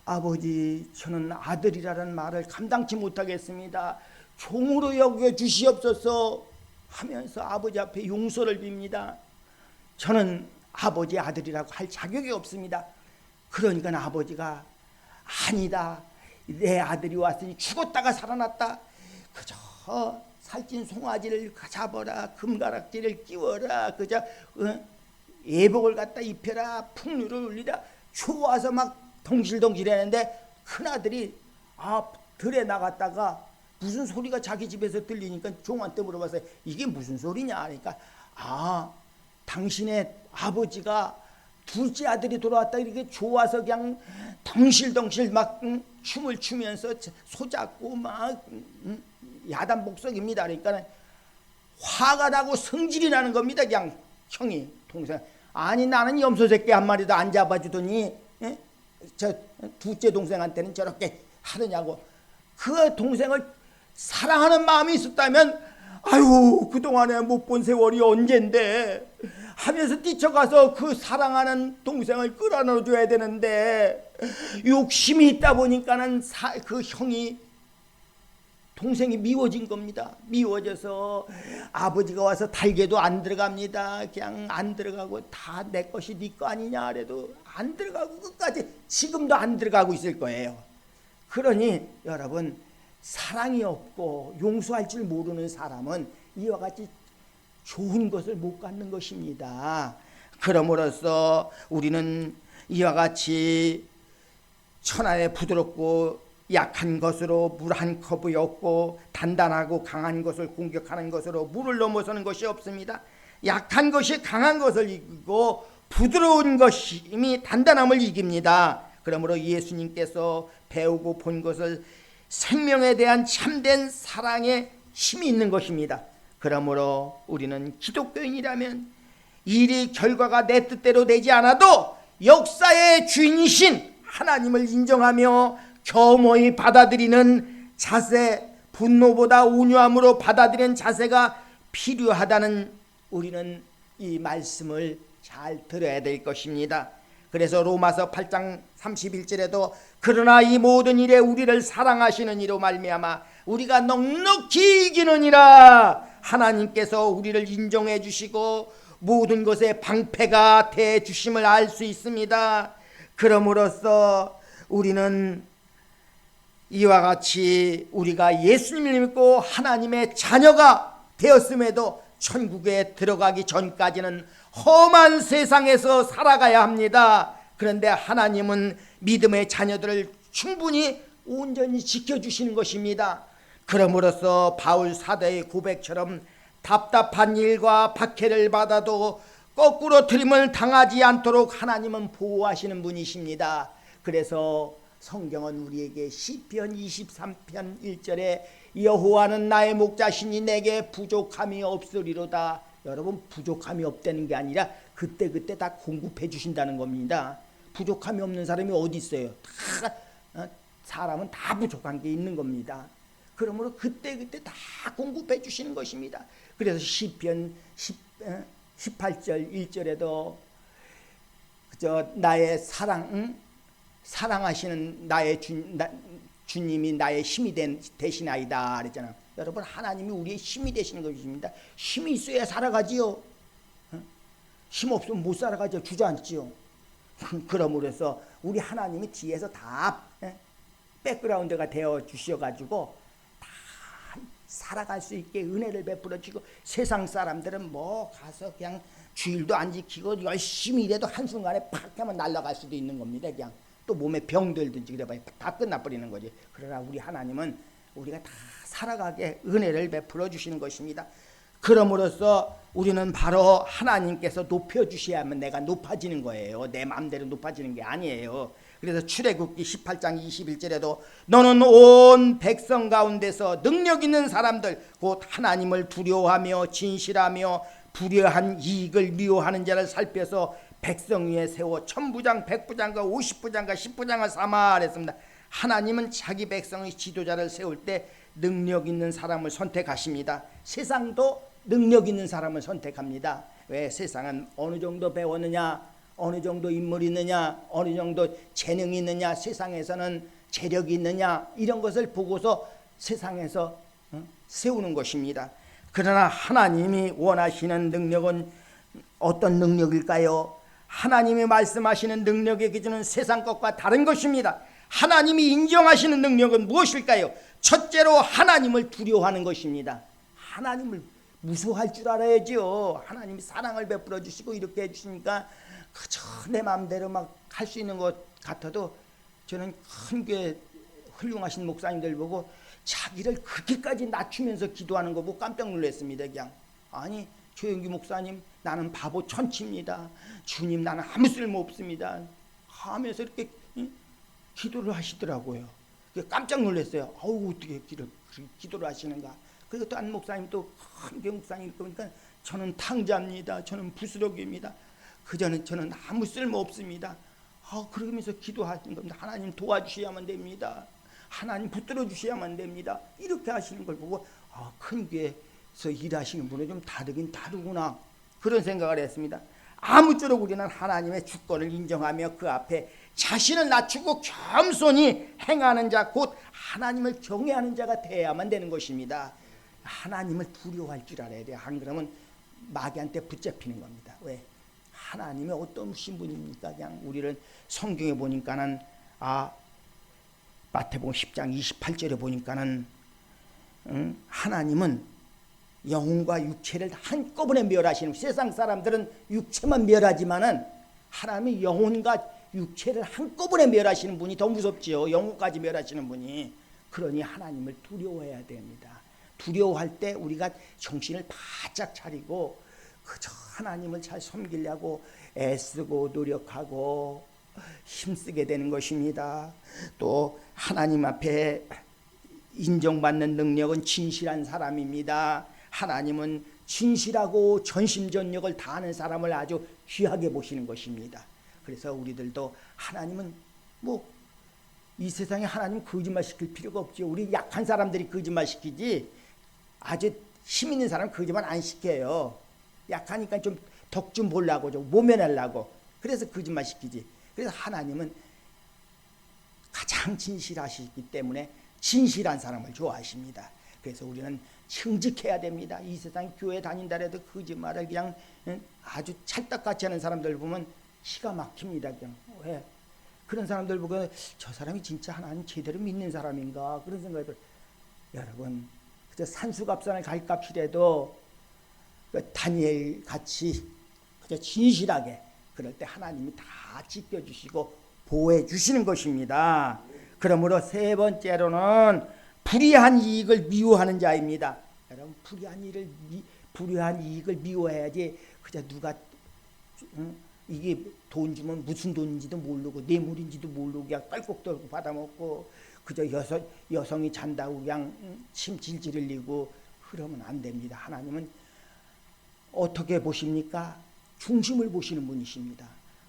[SPEAKER 3] 아버지 저는 아들이라는 말을 감당치 못하겠습니다. 종으로 여겨 주시옵소서 하면서 아버지 앞에 용서를 빕니다. 저는 아버지 아들이라고 할 자격이 없습니다. 그러니까 아버지가 아니다. 내 아들이 왔으니 죽었다가 살아났다. 그저 살찐 송아지를 잡아라. 금가락지를 끼워라. 그저 예복을 갖다 입혀라. 풍류를 울리라. 좋아서 막 덩실덩실했는데 큰아들이 들에 나갔다가 무슨 소리가 자기 집에서 들리니까 종한테 물어봤어요. 이게 무슨 소리냐 하니까 당신의 아버지가 둘째 아들이 돌아왔다 이렇게 좋아서 그냥 덩실덩실 막 춤을 추면서 소잡고 막 야단복석입니다. 그러니까 화가 나고 성질이 나는 겁니다. 그냥 형이 동생 아니 나는 염소새끼 한 마리도 안 잡아주더니 저 둘째 동생한테는 저렇게 하느냐고. 그 동생을 사랑하는 마음이 있었다면 아유 그동안에 못 본 세월이 언젠데 하면서 뛰쳐가서 그 사랑하는 동생을 끌어넣어줘야 되는데 욕심이 있다 보니까는 그 형이 동생이 미워진 겁니다. 미워져서 아버지가 와서 달게도 안 들어갑니다. 그냥 안 들어가고 다 내 것이 네 거 아니냐 그래도 안 들어가고 끝까지 지금도 안 들어가고 있을 거예요. 그러니 여러분 사랑이 없고 용서할 줄 모르는 사람은 이와 같이 좋은 것을 못 갖는 것입니다. 그러므로써 우리는 이와 같이 천하에 부드럽고 약한 것으로 물 한 컵이 없고 단단하고 강한 것을 공격하는 것으로 물을 넘어서는 것이 없습니다. 약한 것이 강한 것을 이기고 부드러운 것이 단단함을 이깁니다. 그러므로 예수님께서 배우고 본 것을 생명에 대한 참된 사랑에 힘이 있는 것입니다. 그러므로 우리는 기독교인이라면 일이 결과가 내 뜻대로 되지 않아도 역사의 주인이신 하나님을 인정하며 겸허히 받아들이는 자세, 분노보다 온유함으로 받아들이는 자세가 필요하다는 우리는 이 말씀을 잘 들어야 될 것입니다. 그래서 로마서 8장 31절에도 그러나 이 모든 일에 우리를 사랑하시는 이로 말미암아 우리가 넉넉히 이기느니라. 하나님께서 우리를 인정해 주시고 모든 것에 방패가 돼 주심을 알 수 있습니다. 그럼으로써 우리는 이와 같이 우리가 예수님을 믿고 하나님의 자녀가 되었음에도 천국에 들어가기 전까지는 험한 세상에서 살아가야 합니다. 그런데 하나님은 믿음의 자녀들을 충분히 온전히 지켜주시는 것입니다. 그럼으로써 바울 사도의 고백처럼 답답한 일과 박해를 받아도 거꾸로 트림을 당하지 않도록 하나님은 보호하시는 분이십니다. 그래서 성경은 우리에게 시편 23편 1절에 여호와는 나의 목자시니 내게 부족함이 없으리로다. 여러분 부족함이 없다는 게 아니라 그때그때 다 공급해 주신다는 겁니다. 부족함이 없는 사람이 어디 있어요? 다 사람은 다 부족한 게 있는 겁니다. 그러므로 그때그때 다 공급해 주시는 것입니다. 그래서 시편 18절 1절에도 그저 나의 사랑하시는 나의 주님이 나의 힘이 되시나이다 그랬잖아요. 여러분 하나님이 우리의 힘이 되시는 것입니다. 힘이 있어야 살아가지요. 힘 없으면 못 살아가죠. 주저앉지요. 그러므로서 우리 하나님이 뒤에서 다 백그라운드가 되어 주셔가지고 다 살아갈 수 있게 은혜를 베풀어 주고, 세상 사람들은 뭐 가서 그냥 주일도 안 지키고 열심히 일해도 한순간에 팍 하면 날아갈 수도 있는 겁니다. 그냥 또 몸에 병들든지 그래봐야 다 끝나버리는 거지. 그러나 우리 하나님은 우리가 다 살아가게 은혜를 베풀어 주시는 것입니다. 그럼으로써 우리는 바로 하나님께서 높여주셔야만 내가 높아지는 거예요. 내 마음대로 높아지는 게 아니에요. 그래서 출애굽기 18장 21절에도 너는 온 백성 가운데서 능력 있는 사람들 곧 하나님을 두려워하며 진실하며 불의한 이익을 미워하는 자를 살펴서 백성 위에 세워 천부장, 백부장과 50부장과 10부장을 삼아 그랬습니다. 하나님은 자기 백성의 지도자를 세울 때 능력 있는 사람을 선택하십니다. 세상도 능력 있는 사람을 선택합니다. 왜? 세상은 어느 정도 배웠느냐, 어느 정도 인물이 있느냐, 어느 정도 재능이 있느냐, 세상에서는 재력이 있느냐, 이런 것을 보고서 세상에서 세우는 것입니다. 그러나 하나님이 원하시는 능력은 어떤 능력일까요? 하나님이 말씀하시는 능력의 기준은 세상 것과 다른 것입니다. 하나님이 인정하시는 능력은 무엇일까요? 첫째로 하나님을 두려워하는 것입니다. 하나님을 무서워할 줄 알아야죠. 하나님이 사랑을 베풀어 주시고 이렇게 해주시니까 그저 내 마음대로 막 할 수 있는 것 같아도, 저는 큰 게 훌륭하신 목사님들 보고 자기를 그렇게까지 낮추면서 기도하는 거 보고 깜짝 놀랐습니다. 그냥 아니 조영기 목사님, 나는 바보 천치입니다. 주님, 나는 아무 쓸모 없습니다 하면서 이렇게 기도를 하시더라고요. 깜짝 놀랐어요. 아우, 어떻게 기도를 하시는가. 그리고 또 한 목사님, 또 큰 목사님 보니까 저는 탕자입니다. 저는 부스러기입니다. 저는 아무 쓸모 없습니다. 그러면서 기도하시는 겁니다. 하나님 도와주셔야만 됩니다. 하나님 붙들어 주셔야만 됩니다. 이렇게 하시는 걸 보고 큰 교회에서 일하시는 분은 좀 다르긴 다르구나, 그런 생각을 했습니다. 아무쪼록 우리는 하나님의 주권을 인정하며 그 앞에 자신을 낮추고 겸손히 행하는 자, 곧 하나님을 경외하는 자가 되어야만 되는 것입니다. 하나님을 두려워할 줄 알아야 돼요. 안 그러면 마귀한테 붙잡히는 겁니다. 왜? 하나님이 어떤 분입니까? 그냥 우리를 성경에 보니까는 마태복음 10장 28절에 보니까는 하나님은 영혼과 육체를 한꺼번에 멸하시는, 세상 사람들은 육체만 멸하지만은 하나님은 영혼과 육체를 한꺼번에 멸하시는 분이 더 무섭지요. 영혼까지 멸하시는 분이. 그러니 하나님을 두려워해야 됩니다. 두려워할 때 우리가 정신을 바짝 차리고 그저 하나님을 잘 섬기려고 애쓰고 노력하고 힘쓰게 되는 것입니다. 또 하나님 앞에 인정받는 능력은 진실한 사람입니다. 하나님은 진실하고 전심전력을 다하는 사람을 아주 귀하게 보시는 것입니다. 그래서 우리들도 하나님은 이 세상에 하나님 거짓말 시킬 필요가 없죠. 우리 약한 사람들이 거짓말 시키지 아주 힘 있는 사람 거짓말 안 시켜요. 약하니까 좀 덕 좀 보려고, 좀 모면하려고, 그래서 거짓말 시키지. 그래서 하나님은 가장 진실하시기 때문에 진실한 사람을 좋아하십니다. 그래서 우리는 정직해야 됩니다. 이 세상 교회 다닌다 해도 거짓말을 그냥 아주 찰떡같이 하는 사람들 보면 기가 막힙니다. 그냥 왜? 그런 사람들 보고 저 사람이 진짜 하나님 제대로 믿는 사람인가, 그런 생각이 들어요. 여러분, 그저 산수갑산을 갈 값이라도 다니엘 같이 그저 진실하게, 그럴 때 하나님이 다 지켜주시고 보호해 주시는 것입니다. 그러므로 세 번째로는 불의한 이익을 미워하는 자입니다. 여러분, 불의한 이익을 미워해야지. 그저 누가 이게 돈 주면 무슨 돈인지도 모르고 뇌물인지도 모르고 그냥 떨꾹떨꾹 받아먹고 그저 여성이 잔다고 그냥 침 질질 흘리고 그러면 안 됩니다. 하나님은 어떻게 보십니까? 중심을 보시는 분이십니다.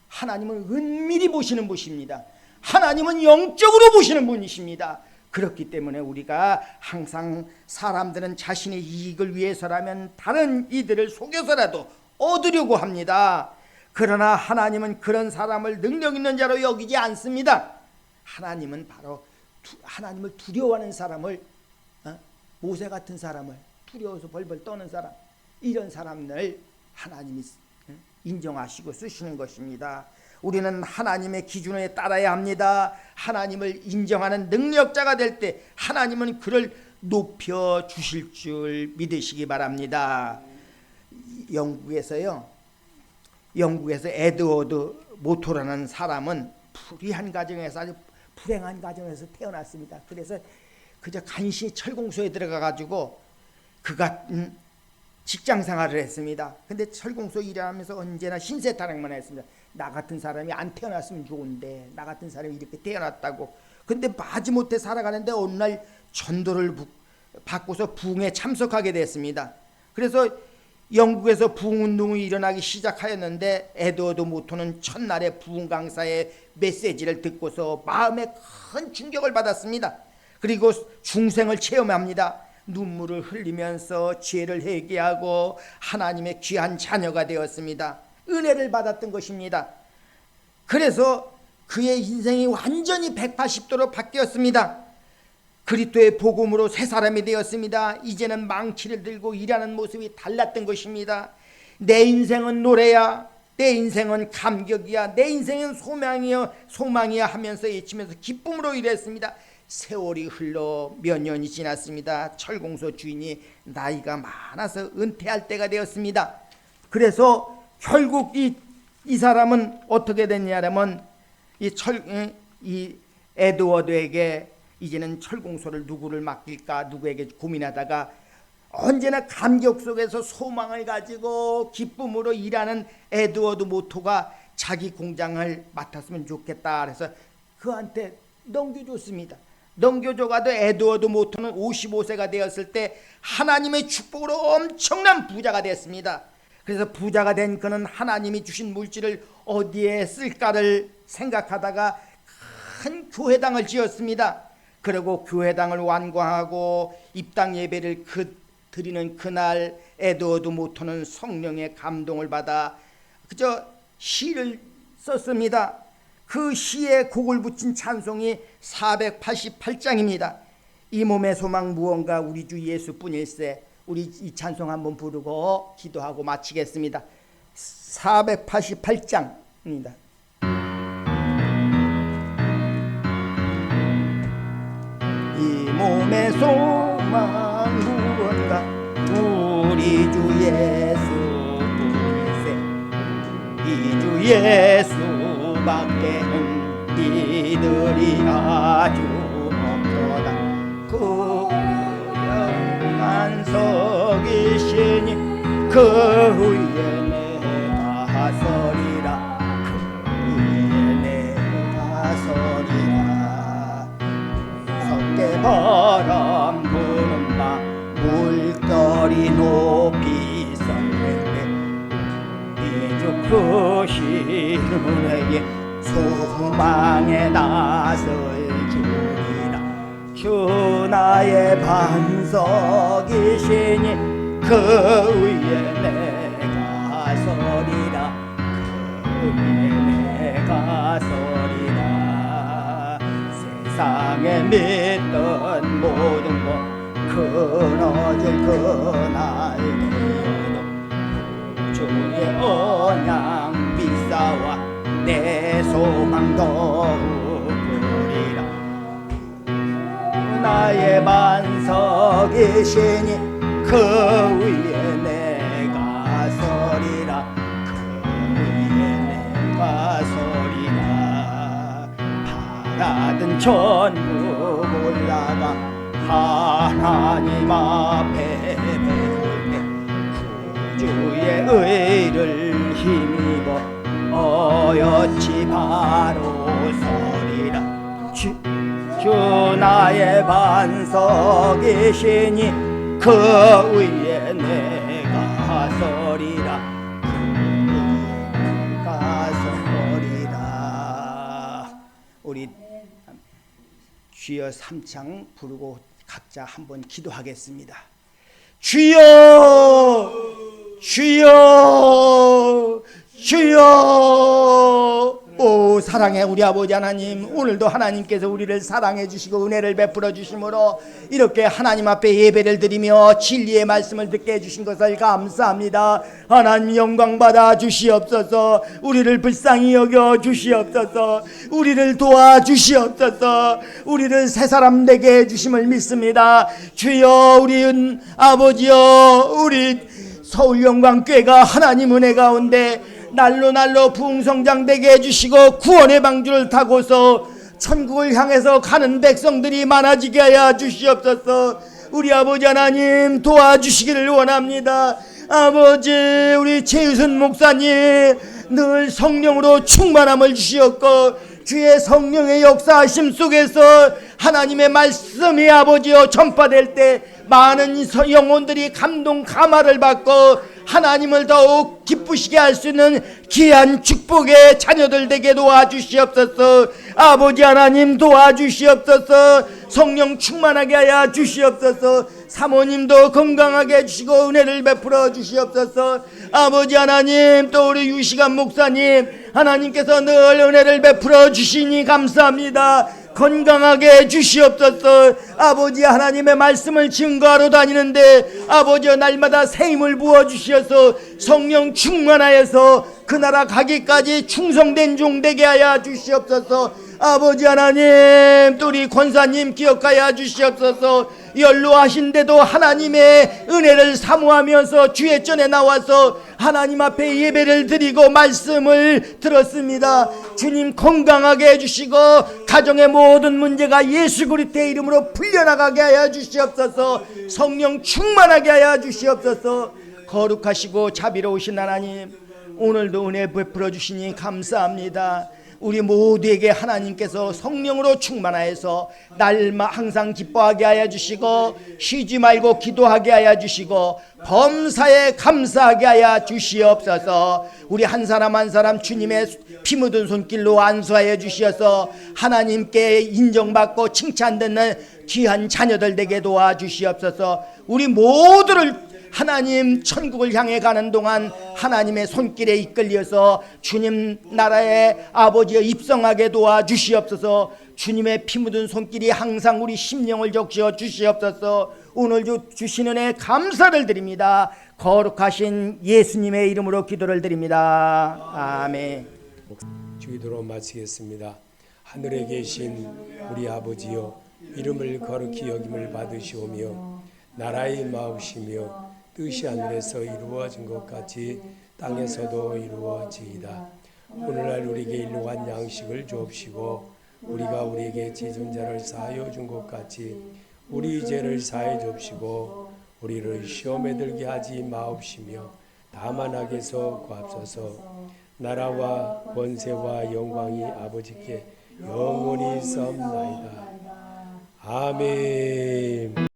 [SPEAKER 3] 하나님은 은밀히 보시는 분이십니다. 하나님은 영적으로 보시는 분이십니다. 그렇기 때문에 우리가 항상 사람들은 자신의 이익을 위해서라면 다른 이들을 속여서라도 얻으려고 합니다. 그러나 하나님은 그런 사람을 능력 있는 자로 여기지 않습니다. 하나님은 바로 하나님을 두려워하는 사람을, 모세 같은 사람을, 두려워서 벌벌 떠는 사람, 이런 사람을 하나님이 인정하시고 쓰시는 것입니다. 우리는 하나님의 기준에 따라야 합니다. 하나님을 인정하는 능력자가 될 때 하나님은 그를 높여 주실 줄 믿으시기 바랍니다. 영국에서 에드워드 모토라는 사람은 불의한 가정에서, 아주 불행한 가정에서 태어났습니다. 그래서 그저 간신히 철공소에 들어가 가지고 그가 직장 생활을 했습니다. 근데 철공소 일하면서 언제나 신세타령만 했습니다. 나 같은 사람이 안 태어났으면 좋은데, 나 같은 사람이 이렇게 태어났다고. 근데 마지못해 살아가는데 어느 날 전도를 받고서 부흥에 참석하게 됐습니다. 그래서 영국에서 부흥운동이 일어나기 시작하였는데, 에드워드 모토는 첫날에 부흥 강사의 메시지를 듣고서 마음에 큰 충격을 받았습니다. 그리고 중생을 체험합니다. 눈물을 흘리면서 죄를 회개하고 하나님의 귀한 자녀가 되었습니다. 은혜를 받았던 것입니다. 그래서 그의 인생이 완전히 180도로 바뀌었습니다. 그리스도의 복음으로 새 사람이 되었습니다. 이제는 망치를 들고 일하는 모습이 달랐던 것입니다. 내 인생은 노래야, 내 인생은 감격이야, 내 인생은 소망이야 하면서 외치면서 기쁨으로 일했습니다. 세월이 흘러 몇 년이 지났습니다. 철공소 주인이 나이가 많아서 은퇴할 때가 되었습니다. 그래서 결국 이 사람은 어떻게 됐냐면 이 에드워드에게 이제는 철공소를 누구를 맡길까, 누구에게 고민하다가 언제나 감격 속에서 소망을 가지고 기쁨으로 일하는 에드워드 모토가 자기 공장을 맡았으면 좋겠다. 그래서 그한테 넘겨줬습니다. 넘겨줘가도 에드워드 모토는 55세가 되었을 때 하나님의 축복으로 엄청난 부자가 됐습니다. 그래서 부자가 된 그는 하나님이 주신 물질을 어디에 쓸까를 생각하다가 큰 교회당을 지었습니다. 그리고 교회당을 완공하고 입당 예배를 드리는 그날 에드워드 모토는 성령의 감동을 받아 그저 시를 썼습니다. 그 시에 곡을 붙인 찬송이 488장입니다. 이 몸의 소망 무언가 우리 주 예수뿐일세. 우리 이 찬송 한번 부르고 기도하고 마치겠습니다. 488장입니다. 이 몸의 소망 무언가 우리 주 예수뿐일세. 이 주 예수밖에는 이들이 아주 없도다. 그 영한 석이시니 그 위에 내가 서리라. 그 위에 내가 서리라. 섞게 바람 부는 바 물결이 높이 섰는데 이주 크신 은혜에 소망에 나설 주리라. 주 나의 반석이시니 그 위에 내가 서리라. 그 위에 내가 서리라. 세상에 믿던 모든 것 끊어질 그날 되어도 주의 언양 비싸와 내 소망 더욱 크리라. 나의 반석이시니 그 위에 내가 서리라. 그 위에 내가 서리라. 바라던 천국 올라가 하나님 앞에 배울 때 구주의 의를 힘입어 어여치 바로 서리라. 주 나의 반석이시니 그 위에 내가 서리라. 그 위에 내가 서리라. 우리 주여 3창 부르고 각자 한번 기도하겠습니다. 주여, 주여, 주여. 오 사랑해 우리 아버지 하나님, 오늘도 하나님께서 우리를 사랑해 주시고 은혜를 베풀어 주심으로 이렇게 하나님 앞에 예배를 드리며 진리의 말씀을 듣게 해주신 것을 감사합니다. 하나님 영광 받아 주시옵소서. 우리를 불쌍히 여겨 주시옵소서. 우리를 도와 주시옵소서. 우리를 새 사람 되게 해주심을 믿습니다. 주여, 우리 아버지여, 우리 서울영광교회가 하나님 은혜 가운데 날로 부흥성장되게 해주시고 구원의 방주를 타고서 천국을 향해서 가는 백성들이 많아지게 하여 주시옵소서. 우리 아버지 하나님 도와주시기를 원합니다. 아버지, 우리 최유순 목사님 늘 성령으로 충만함을 주시옵고 주의 성령의 역사하심 속에서 하나님의 말씀이 아버지여 전파될 때 많은 영혼들이 감동 감화를 받고 하나님을 더욱 기쁘시게 할 수 있는 귀한 축복의 자녀들 되게 도와주시옵소서. 아버지 하나님 도와주시옵소서. 성령 충만하게 하여 주시옵소서. 사모님도 건강하게 해주시고 은혜를 베풀어 주시옵소서. 아버지 하나님, 또 우리 유시간 목사님 하나님께서 늘 은혜를 베풀어 주시니 감사합니다. 건강하게 해주시옵소서. 아버지 하나님의 말씀을 증거하러 다니는데 아버지 날마다 새 힘을 부어주셔서 성령 충만하여서 그 나라 가기까지 충성된 종 되게 하여 주시옵소서. 아버지 하나님, 또 우리 권사님 기억하여 주시옵소서. 연로하신데도 하나님의 은혜를 사모하면서 주의 전에 나와서 하나님 앞에 예배를 드리고 말씀을 들었습니다. 주님 건강하게 해주시고 가정의 모든 문제가 예수 그리스도의 이름으로 풀려나가게 하여 주시옵소서. 성령 충만하게 하여 주시옵소서. 거룩하시고 자비로우신 하나님, 오늘도 은혜 베풀어 주시니 감사합니다. 우리 모두에게 하나님께서 성령으로 충만하여서 날마 항상 기뻐하게 하여 주시고 쉬지 말고 기도하게 하여 주시고 범사에 감사하게 하여 주시옵소서. 우리 한 사람 한 사람 주님의 피 묻은 손길로 안수하여 주시어서 하나님께 인정받고 칭찬듣는 귀한 자녀들 되게 도와주시옵소서. 우리 모두를 하나님 천국을 향해 가는 동안 하나님의 손길에 이끌려서 주님 나라의 아버지여 입성하게 도와주시옵소서. 주님의 피 묻은 손길이 항상 우리 심령을 적셔 주시옵소서. 오늘 주시는 애 감사를 드립니다. 거룩하신 예수님의 이름으로 기도를 드립니다. 아멘.
[SPEAKER 1] 기도로 마치겠습니다. 하늘에 계신 우리 아버지여, 이름을 거룩히 여김을 받으시오며 나라의 마옵시며 뜻이 하늘에서 이루어진 것 같이 땅에서도 이루어지이다. 오늘날 우리에게 일용할 양식을 주옵시고 우리가 우리에게 지은 자를 사하여 준 것 같이 우리 죄를 사해 주옵시고 우리를 시험에 들게 하지 마옵시며 다만 악에서 구하옵소서. 나라와 권세와 영광이 아버지께 영원히 있사옵나이다. 아멘.